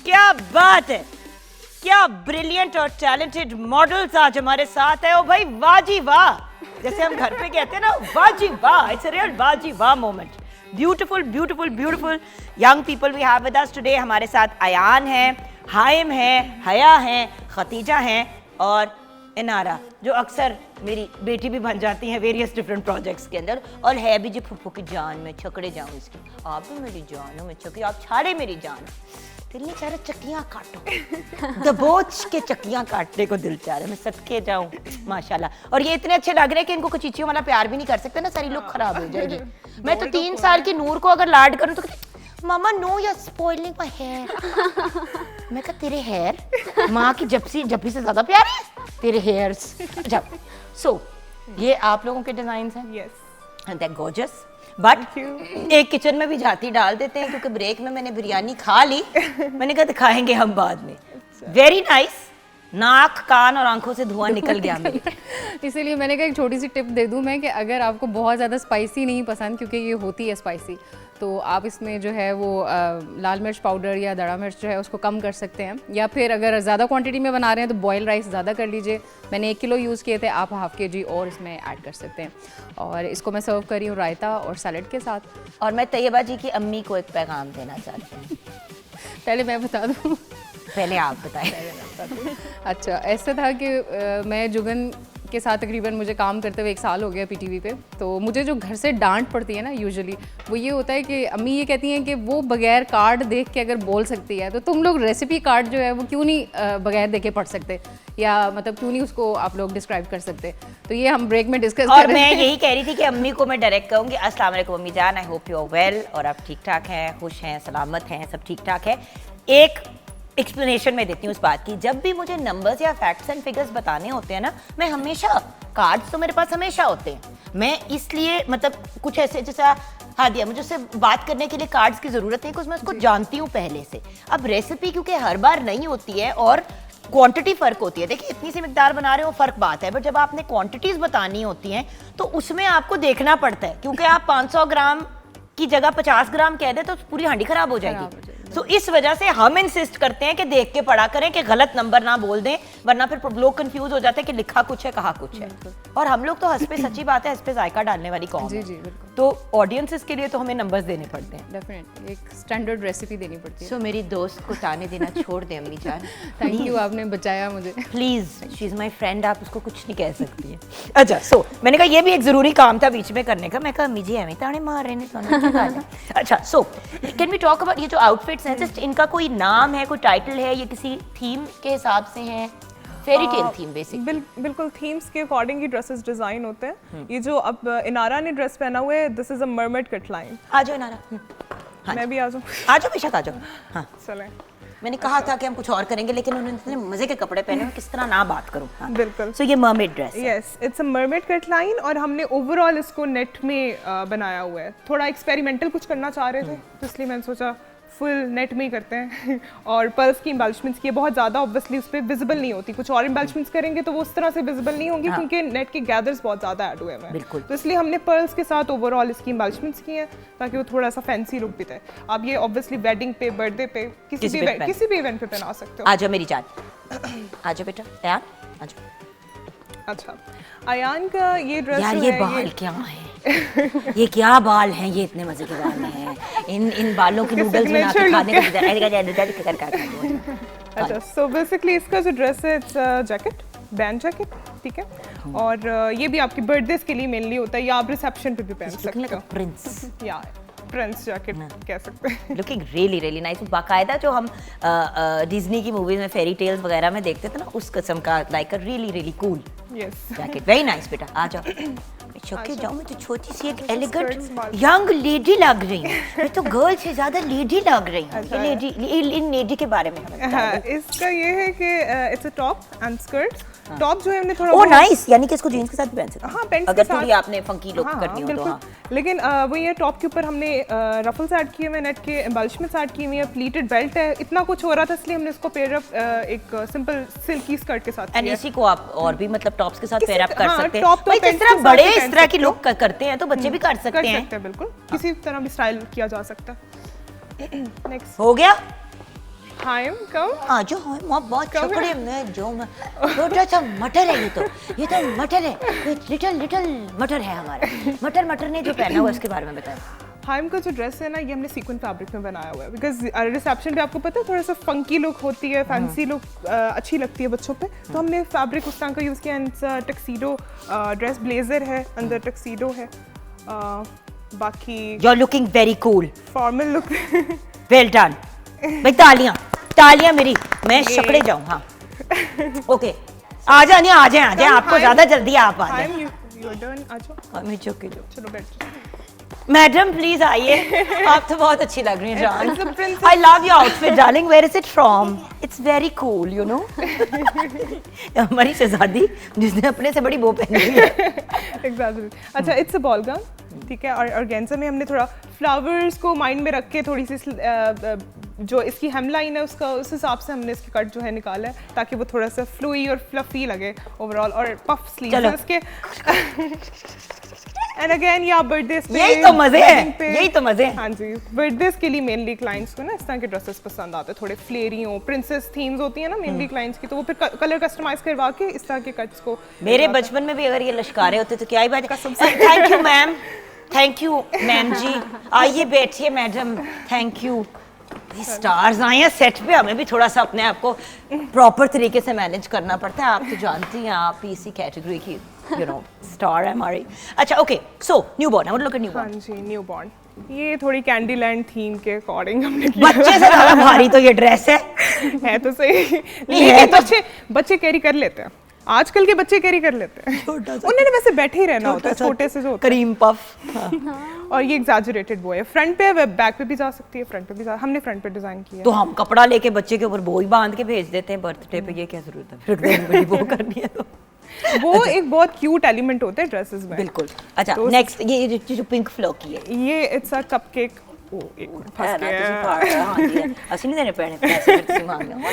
क्या बात है, क्या ब्रिलियंट और टैलेंटेड मॉडल्स आज हमारे साथ है। ओ भाई वाह जी वाह, जैसे हम घर पे कहते हैं ना, वाह जी वाह, इट्स अ रियल वाह जी वाह moment. Beautiful beautiful beautiful young people we have with us today. हमारे साथ अयान है, हाइम है, हया है, खतीजा है और इनारा, जो अक्सर मेरी बेटी भी बन जाती हैं वेरियस डिफरेंट प्रोजेक्ट्स के अंदर, और है भी जो फुफ्फू की जान में छकड़े जाऊँ इसकी। आप भी मेरी जान हो, मैं छकड़ी, आप छाड़े मेरी जान। दिल नहीं चाह रहा चक्कियाँ काटो, दबोच के चक्कियाँ काटने को दिल चाह रहा है, मैं सदके जाऊँ माशाल्लाह। और ये इतने अच्छे लग रहे हैं कि इनको कुछ चीज़ों वाला प्यार भी नहीं कर सकते ना, सारी लुक खराब हो जाएगी। मैं तो 3 साल की नूर को अगर लाड करूँ तो mama no you are spoiling my hair. मैं कहा तेरे हेयर माँ की जप्पी से ज्यादा प्यारे हैं तेरे हेयर्स। अच्छा सो ये आप लोगों के डिजाइन्स हैं। Yes, and that gorgeous, but एक किचन में भी जाती डाल देते हैं क्योंकि ब्रेक में मैंने बिरयानी खा ली, मैंने कहा दिखाएंगे हम बाद में। वेरी नाइस, नाक कान और आंखों से धुआं निकल गया मेरे। इसीलिए मैंने कहा एक छोटी सी टिप दे दूं मैं कि अगर आपको बहुत ज़्यादा स्पाइसी नहीं पसंद, क्योंकि ये होती है स्पाइसी, तो आप इसमें जो है वो लाल मिर्च पाउडर या दड़ा मिर्च जो है उसको कम कर सकते हैं, या फिर अगर ज़्यादा क्वांटिटी में बना रहे हैं तो बॉयल राइस ज़्यादा कर लीजिए। मैंने 1 किलो यूज़ किए थे, आप ½ kg और इसमें ऐड कर सकते हैं। और इसको मैं सर्व कर रही हूँ रायता और सैलड के साथ। और मैं तैयबा जी की अम्मी को एक पैगाम देना चाहती हूँ। पहले मैं बता दूँ। पहले आप बताएं। अच्छा, ऐसा था कि मैं जुगन के साथ तकरीबन मुझे काम करते हुए 1 साल हो गया पीटीवी पे। तो मुझे जो घर से डांट पड़ती है ना यूजुअली, वो ये होता है कि अम्मी ये कहती हैं कि वो बगैर कार्ड देख के अगर बोल सकती है तो तुम लोग रेसिपी कार्ड जो है वो क्यों नहीं बगैर देखे पढ़ सकते, या मतलब क्यों नहीं उसको आप लोग डिस्क्राइब कर सकते। तो ये हम ब्रेक में डिस्कस और कर रहे मैं थे। यही कह रही थी कि अम्मी को मैं डायरेक्ट कहूँगी, अस्सलाम वालेकुम अम्मी जान, I hope you are well, और आप ठीक ठाक हैं, खुश हैं, सलामत हैं, सब ठीक ठाक है। एक एक्सप्लेनेशन मैं देती हूँ इस बात की, जब भी मुझे नंबर्स या फैक्ट्स एंड फिगर्स बताने होते हैं ना, मैं हमेशा, कार्ड्स तो मेरे पास हमेशा होते हैं, मैं इसलिए मतलब कुछ ऐसे जैसा हादिया, मुझे उससे बात करने के लिए कार्ड्स की ज़रूरत है क्योंकि मैं उसको जानती हूँ पहले से। अब रेसिपी क्योंकि हर बार नहीं होती है और क्वांटिटी फ़र्क होती है, देखिए इतनी सी मिकदार बना रहे हो फ़र्क बात है, बट जब आपने क्वांटिटीज़ बतानी होती हैं तो उसमें आपको देखना पड़ता है, क्योंकि आप 500 ग्राम की जगह 50 ग्राम कह दे तो पूरी हांडी खराब हो जाएगी। तो इस वजह से हम इंसिस्ट करते हैं कि देख के पढ़ा करें, कि गलत नंबर ना बोल दें, वरना फिर लोग कंफ्यूज हो जाते हैं कि लिखा कुछ है कहा कुछ है। और हम लोग तो हंस पे, सच्ची बात है, हंस पे जायका डालने वाली कौन जी है, जी बिल्कुल, तो ऑडियंसेस के लिए तो हमें नंबर्स देने पड़ते हैं। डेफिनेटली एक स्टैंडर्ड रेसिपी देनी पड़ती है। सो मेरी दोस्त को ताने देना छोड़ दे अम्मी जान, थैंक यू, आपने बचाया मुझे। Please, she is my friend, आप उसको कुछ नहीं कह सकती है। अच्छा सो मैंने कहा ये भी एक जरूरी काम था बीच में करने का, मैं कहा अम्मी जी एवं ताने मार रहे हैं। अच्छा so can we talk about ये जो आउटफिट्स हैं, जस्ट इनका कोई नाम है, कोई टाइटल है, ये किसी थीम के हिसाब से हैं? Fairy tale theme basic. बिल्कुल थीम्स के अकॉर्डिंग ही ड्रेसेस डिजाइन होते हैं। ये जो अब इनारा ने ड्रेस पहना हुआ है, this is a mermaid cut line. आ जाओ नारा। हाँ मैं भी आ जाऊँ? आ जाओ, बेशक आ जाओ। हाँ चलें, मैंने कहा था कि हम कुछ और करेंगे, लेकिन उन्होंने इतने मजे के कपड़े पहने हैं, किस तरह ना बात करूं। हाँ। बिल्कुल। सो ये मर्मेड ड्रेस है। Yes, it's a mermaid cut line, और हमने ओवरऑल इसको नेट में बनाया हुआ है। थोड़ा एक्सपेरिमेंटल कुछ करना चाह रहे थे, तो इसलिए मैंने सोचा फुल नेट में ही करते हैं। और पर्ल्स की एम्बेलिशमेंट्स की बहुत ज़्यादा ऑब्वियसली उस पर विजिबल नहीं होती, कुछ और एम्बेलिशमेंट्स करेंगे तो वो उस तरह से विजिबल नहीं होंगी, हाँ। क्योंकि नेट के गैदर्स बहुत ज़्यादा ऐड हुए हैं। बिल्कुल। तो इसलिए हमने पर्ल्स के साथ ओवरऑल इसकी एम्बेलिशमेंट्स की हैं, ताकि वो थोड़ा सा फैंसी लुक भी दे। आप ये ऑब्वियसली वेडिंग पे, बर्थडे पे, किसी भी इवेंट पे पहना सकते हो। आ जाओ मेरी जान, आ जाओ बेटा, यार आ जाओ। अच्छा, अयान का ये ड्रेस यार जो ये है, बाल क्या है, ये क्या बाल हैं, ये इतने मजे के बाल हैं, इन बालों के नूडल्स बना के खाने का। अच्छा, सो बेसिकली इसका जो ड्रेस है, इट्स जैकेट, बैंड जैकेट, ठीक है। और ये भी आपकी बर्थडेज के लिए मेनली होता है, या आप रिसेप्शन पे भी पहन सकते हो। प्रिंस, या प्रिंस जैकेट कह सकते हैं। Looking really really nice. बाकायदा जो हम डिज्नी की मूवीज में, फेरी टेल्स वगैरह में देखते थे ना, उस किस्म का, like a really really cool yes, jacket. Very nice बेटा, आ जाओ। चौके जाऊँ, मैं तो छोटी सी एक skirts एलिगेंट मार- यंग लेडी लग रही हूँ, मैं तो गर्ल से ज्यादा लेडी लग रही हूँ। इन लेडी के बारे में हमें हाँ, इसका ये है कि it's a top and skirt, top जो है हमने थोड़ा ओ नाइस, यानी कि इसको जीन्स के साथ भी पहन सकते हैं। हाँ, पैंट्स अगर के साथ। थोड़ी आपने फंकी लुक करनी हो तो। बिल्कुल। हाँ लेकिन वो ये टॉप के ऊपर हमने रफल्स ऐड किए हुए, नेट के एम्बेलिशमेंट्स ऐड किए हुए हैं, प्लीटेड बेल्ट है, इतना कुछ हो रहा था इसलिए हमने इसको पेयर अप एक सिंपल सिल्की स्कर्ट के साथ एंड किया। इसी को आप और भी मतलब टॉप्स के साथ किसी- पेयर अप कर हाँ, सकते हैं। टॉप तो भाई जिस पैंट्स तरह के साथ बड़े भी इस पहन तरह की सकते हो। लुक करते हैं तो बच्चे भी कर सकते हैं। बिल्कुल, किसी तरह भी स्टाइल किया जा सकता है। नेक्स्ट हो गया? हाय कम हाँ जो है बहुत शुक्रिया। मैं जो छोटा सा मटर है, ये तो मटर है, ये लिटिल मटर है हमारा। मटर ने जो पहना हुआ उसके बारे में बताएं। हाइम का जो ड्रेस है ना, ये हमने सीक्वेंस फैब्रिक में बनाया हुआ है बिकॉज रिसेप्शन पे आपको पता है थोड़ा सा फंकी लुक होती है, फैंसी लुक अच्छी लगती है बच्चों पे, तो हमने फैब्रिक उस तरह का यूज़ किया। एंड टक्सीडो ड्रेस ब्लेजर है, अंदर टक्सीडो है, बाकी you are looking very cool, formal look. Well done. भाई तालियां मेरी, मैं शक्ड़े जाऊं। हाँ ओके, आ जाए आपको ज्यादा जल्दी आप आ जाए। हाइम यू डन, आ जाओ। मैं चुकी जो चलो बैठ। मैडम प्लीज आइए, आप तो बहुत अच्छी लग रही हैं It's a जान। princess. I love your outfit darling, where is it from? It's very cool you know. हमारी शहजादी जिसने अपने से बड़ी वो पहनी हुई है। Exactly. अच्छा, इट्स अ बॉल गाउन, ठीक है। और ऑर्गेन्जा में हमने थोड़ा फ्लावर्स को माइंड में रख के थोड़ी सी जो इसकी हेमलाइन है उसका, उस हिसाब से हमने इसकी कट जो है निकाला है ताकि वो थोड़ा सा फ्लूई और फ्लफी लगे ओवरऑल। और पफ स्लीव्स चलो। हैं इसके। एंड अगेन ये आप बर्थडेज पे, यही तो मजे हैं, wedding पे- यही तो मजे हैं। हाँ जी, बर्थडेज के लिए मेनली क्लाइंट्स को ना इस तरह के ड्रेसेस पसंद आते हैं, थोड़े फ्लेरी हो, प्रिंसेस थीम्स होती है ना मेनली क्लाइंट्स की, तो वो फिर कलर कस्टमाइज करवा के इस तरह के कट्स को। मेरे बचपन में भी अगर ये लश्कारे होते तो क्या ही बात। Thank you ma'am, thank you ma'am जी, आइए बैठिए मैडम, थैंक यू। स्टार्स आए हैं सेट पे, हमें भी थोड़ा सा अपने आप को प्रॉपर तरीके से मैनेज करना पड़ता है। आप तो जानती हैं, आप ही इसी कैटेगरी की यू नो स्टार है हमारी। अच्छा okay, so new born, I would look at new हाँ बॉर्न। जी, न्यू बॉर्न, ये थोड़ी कैंडीलैंड थीम के अकॉर्डिंग हमने किया बच्चे से ज्यादा भारी तो ये ड्रेस है। है तो सही, है लेकिन तो- बच्चे कैरी कर लेते हैं, आजकल के बच्चे कैरी कर लेते हैं। उन्होंने वैसे बैठे ही रहना होता है, छोटे से जो होता क्रीम पफ। है। और ये एग्जैजरेटेड वो है, फ्रंट पे बैक पे भी जा सकती है, फ्रंट पे भी हमने फ्रंट पे डिजाइन किया तो हम कपड़ा लेके बच्चे के ऊपर वो ही बांध के भेज देते हैं बर्थडे पे, ये क्या जरूरत है फिर बड़ी वो करनी है तो। है। वो एक बहुत क्यूट एलिमेंट होते हैं ड्रेसेस में। बिल्कुल। अच्छा तो- नेक्स्ट, ये जो पिंक फ्लो की है, ये इट्स अ कपकेक। ओ एक मिनट, फंस है ना, गया। तुझे पार है, हाँ, ये ਅਸੀਂ नहीं देने पैने पैसे, फिर तुझे मांगना।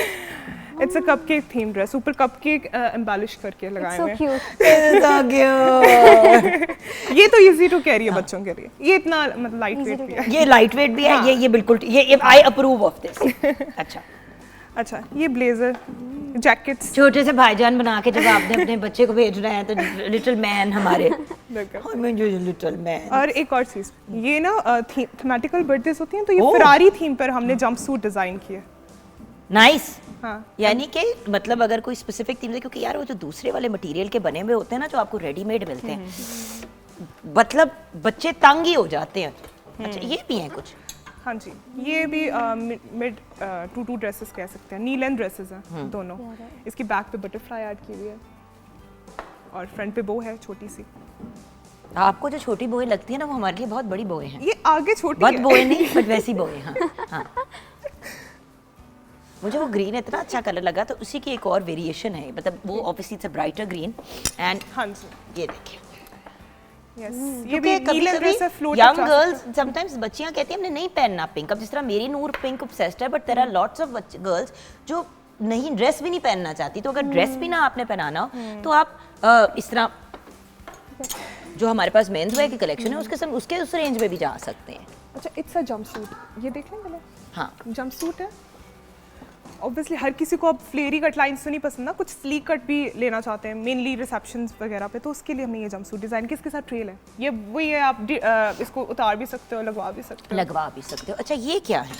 It's a cupcake theme dress, ऊपर कपकेक एम्बेलिश करके लगाए सो हुए हैं। क्यूट। ये तो इजी टू कैरी है बच्चों के लिए, ये इतना मतलब लाइट वेट भी है। ये लाइट वेट भी है, ये बिल्कुल ये आई अप्रूव ऑफ दिस। अच्छा, अच्छा, ये ब्लेजर, जैकेट्स, छोटे से भाईजान बना के जब आपने अपने बच्चे को भेजना है तो लिटिल मैन हमारे, हमें जो लिटिल मैन। और एक और चीज, ये ना थीमेटिकल बर्थडेज होती हैं तो ये ओह। फरारी थीम पर हमने जंप सूट डिजाइन किए। नाइस। हाँ, यानी कि मतलब अगर कोई स्पेसिफिक थीम है, क्योंकि यार वो जो दूसरे वाले मटेरियल के बने हुए होते हैं ना जो आपको रेडीमेड मिलते हैं, मतलब बच्चे तंग ही हो जाते हैं। अच्छा ये भी हैं कुछ। हाँ जी, ये भी मिड टू ड्रेसेस कह सकते हैं, नी लेंथ ड्रेसेस हैं दोनों। इसकी बैक पे बटरफ्लाई ऐड की हुई है और फ्रंट पे बो है छोटी सी। आपको जो छोटी बोएं लगती है ना वो हमारे लिए बहुत बड़ी बोएं हैं। ये आगे छोटी बहुत है। बोएं नहीं बट वैसी बोएं। हाँ हाँ, मुझे वो ग्रीन इतना अच्छा कलर लगा तो उसी की एक और वेरिएशन है, मतलब वो obviously it's a brighter green. And हाँ जी, ये देखिए, यस, ये भी नी लेंथ ड्रेस है, फ्लोट यंग गर्ल्स समटाइम्स बच्चियां कहती हैं हमने नहीं पहनना पिंक। अब जिस तरह मेरी नूर पिंक ऑब्सेस्ड है, but there are lots of girls जो नहीं ड्रेस भी नहीं पहनना चाहती। तो अगर ड्रेस भी ना आपने पहनाना हो तो आप इस तरह जो हमारे पास मेंस वेयर की कलेक्शन है उसके उस रेंज में भी जा सकते हैं। अच्छा, इट्स अ जंप सूट, ये देख लें पहले। हाँ जंप सूट है, ऑब्वियसली हर किसी को अब फ्लेरी कट लाइन्स तो नहीं पसंद ना, कुछ स्लीक कट भी लेना चाहते हैं मेनली रिसेप्शंस वगैरह पे, तो उसके लिए हमने ये जंप सूट डिजाइन किया। इसके साथ ट्रेल है, ये वही है, आप इसको उतार भी सकते हो, लगवा भी सकते हो। लगवा भी सकते हो। अच्छा ये क्या है?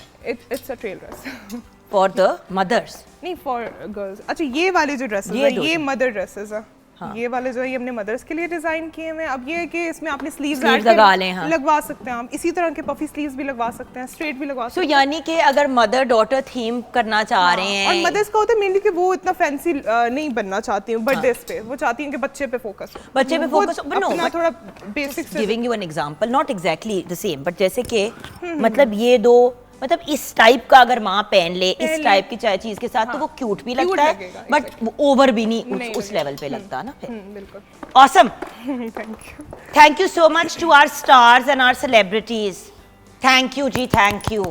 It's a trail dress for the mothers. नहीं, फॉर गर्ल्स। अच्छा, ये वाले जो ड्रेसेस ये है दो ये जो। मदर ड्रेसेस है। हाँ। ये वाले जो है ये हमने मदर्स के लिए डिजाइन किए हुए हैं। अब ये है कि इसमें आपने स्लीव्स Sleeves लगा लें, हाँ। लगवा सकते हैं, आप इसी तरह के पफी स्लीव्स भी लगवा सकते हैं, स्ट्रेट भी लगवा सो सकते हैं। यानी कि अगर मदर डॉटर थीम करना चाह रहे हैं, और मदर्स का होता है मेनली कि वो इतना फैंसी नहीं बनना चाहती हैं बर्थडेज पे, वो चाहती हैं कि बच्चे पे फोकस हो, बच्चे पे वो focus हो, but no, अपना but थोड़ा बेसिक से। Giving you an example, not exactly the same, but जैसे कि मतलब ये दो मतलब इस टाइप का अगर माँ पहन ले इस टाइप की चाहे चीज के साथ तो वो क्यूट भी लगता है लगेगा, बट ओवर भी नहीं उस लेवल पे लगता ना फिर। बिल्कुल। Awesome. Thank you. Thank you so much to our stars and our celebrities. Thank you, Ji, thank you.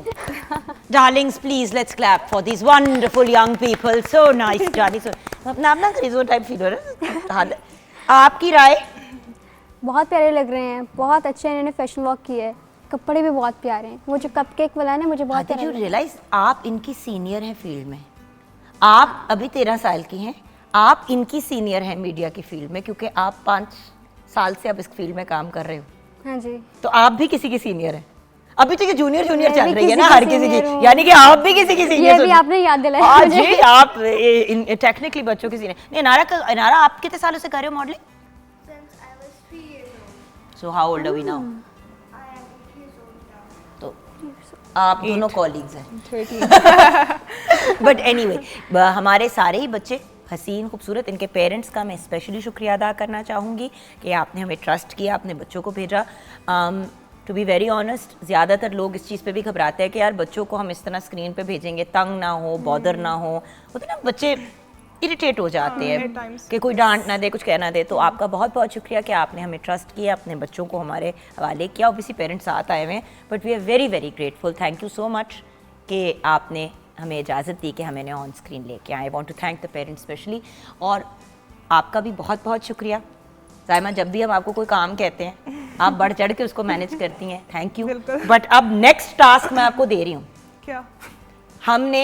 Darlings, please, let's clap for these wonderful young people. So nice, Jani. So, अपना करिश्मा type feel हो रहा है। आपकी राय? बहुत प्यारे लग रहे हैं, बहुत अच्छे इन्होंने फैशन वॉक किया है, कपड़े भी बहुत प्यारे हैं। वो जो कपकेक वाला है ना मुझे बहुत Did प्यारा you लगा। realize आप इनकी सीनियर हैं फील्ड में? आप अभी 13 साल की हैं, आप इनकी सीनियर हैं मीडिया की फील्ड में क्योंकि आप 5 साल से अब इस फील्ड में काम कर रहे हो, हाँ जी, तो आप भी किसी की सीनियर हैं। अभी तो ये जूनियर मैं चल भी रही है किसी ना की हर किसी senior हूँ। की, यानी कि आप भी किसी की ये सीनियर भी आपने याद दिलाया हाँ मुझे। जी, आप टेक्निकली बच्चों की सीनियर नहीं। अनारा आप कितने सालों से कर रहे हो modelling? So how old are we now? तो आप दोनों कॉलीग्स हैं। बट एनीवे, हमारे सारे ही बच्चे हसीन खूबसूरत, इनके पेरेंट्स का मैं स्पेशली शुक्रिया अदा करना चाहूँगी कि आपने हमें ट्रस्ट किया, अपने बच्चों को भेजा। टू बी वेरी ऑनेस्ट, ज़्यादातर लोग इस चीज़ पे भी घबराते हैं कि यार बच्चों को हम इस तरह स्क्रीन पे भेजेंगे, तंग ना हो, बॉदर ना हो, होते ना बच्चे इरिटेट हो जाते हैं कि कोई डांट ना दे, कुछ कहना दे। तो आपका बहुत बहुत शुक्रिया कि आपने हमें ट्रस्ट किया, अपने बच्चों को हमारे हवाले किया। ऑब्वियसली पेरेंट्स साथ आए हुए हैं but we are very very grateful. Thank you so much कि आपने हमें इजाज़त दी कि हमें ऑन स्क्रीन लेके आए। I want to thank the parents specially, और आपका भी बहुत बहुत शुक्रिया साइमा। जब भी हम आपको कोई काम कहते हैं आप बढ़ चढ़ के उसको मैनेज करती हैं, थैंक यू। बट अब नेक्स्ट टास्क मैं आपको दे रही हूँ। क्या? हमने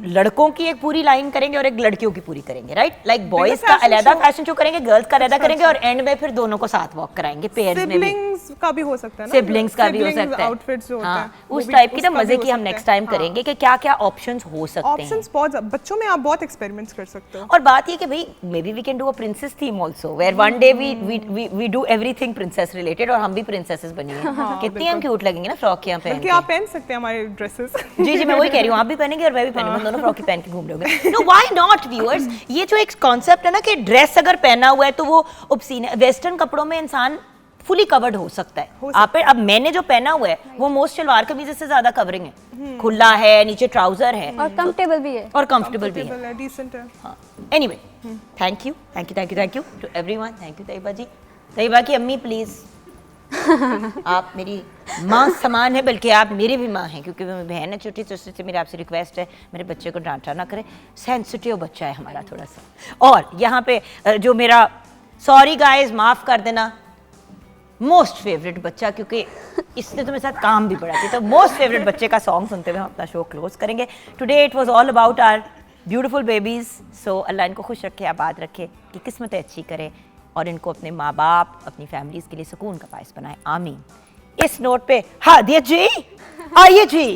लड़कों की एक पूरी लाइन करेंगे और एक लड़कियों की पूरी करेंगे, राइट? लाइक बॉयज का fashion अलहदा show। फैशन शो करेंगे, गर्ल्स का अलहदा करेंगे और एंड में फिर दोनों को साथ वॉक कराएंगे पेयर्स में भी। सिबलिंग्स का भी हो सकता है ना? सिबलिंग्स का भी हो सकता है। आउटफिट्स जो होते हाँ, हैं वो उस भी- टाइप की ना उसका मजे भी की हो हम सकता नेक्स्ट है। टाइम करेंगे कि क्या क्या ऑप्शंस हो सकते हैं। ऑप्शंस बहुत बच्चों में आप बहुत एक्सपेरिमेंट्स कर सकते हो। और बात ये कि भाई maybe we can do a princess theme also where one day we do everything princess related और हम भी प्रिंसेसेस बनिए। कितनी हम क्यूट लगेंगे ना फ्रॉक यहाँ बल्कि पहन आप पहन सकते हैं हमारे ड्रेसेस। जी जी, मैं वही कह रही हूँ, आप भी पहनेंगे और मैं भी पहनूंगा, हम दोनों फ्रॉक ही पहन के घूम रहे होंगे। नो व्हाई नॉट व्यूअर्स, ये जो एक कॉन्सेप्ट है ना कि ड्रेस अगर पहना हुआ है तो वो ऑब्सीन है। वेस्टर्न कपड़ों में इंसान फुली कवर्ड हो सकता है। आप पे अब मैंने जो पहना हुआ है वो मोस्ट शलवार कमीज से ज्यादा कवरिंग है, खुला है, नीचे ट्राउजर है और कंफर्टेबल भी है। और कंफर्टेबल भी है। डिसेंट है। Anyway, thank you thank you thank you thank you to everyone. Thank you Tayyaba ji. Tayyaba की अम्मी प्लीज, आप मेरी माँ समान है, बल्कि आप मेरी भी माँ हैं क्योंकि मेरी बहन है छोटी, तो इससे मेरी आपसे रिक्वेस्ट है मेरे बच्चे को डांटा ना करें, सेंसिटिव बच्चा है हमारा थोड़ा सा। और यहाँ पे जो मेरा, सॉरी गाइस माफ़ कर देना, मोस्ट फेवरेट बच्चा, क्योंकि इसने तो मेरे साथ काम भी पड़ा थी, तो मोस्ट फेवरेट बच्चे का सॉन्ग सुनते हुए हम अपना शो क्लोज करेंगे। Today it was all about our beautiful babies. So Allah इनको खुश रखे, आबाद रखे, कि किस्मतें अच्छी करे और इनको अपने माँ बाप, अपनी फैमिलीज के लिए सुकून का बायस बनाए, आमीन। इस नोट पे हादिया जी आइए जी।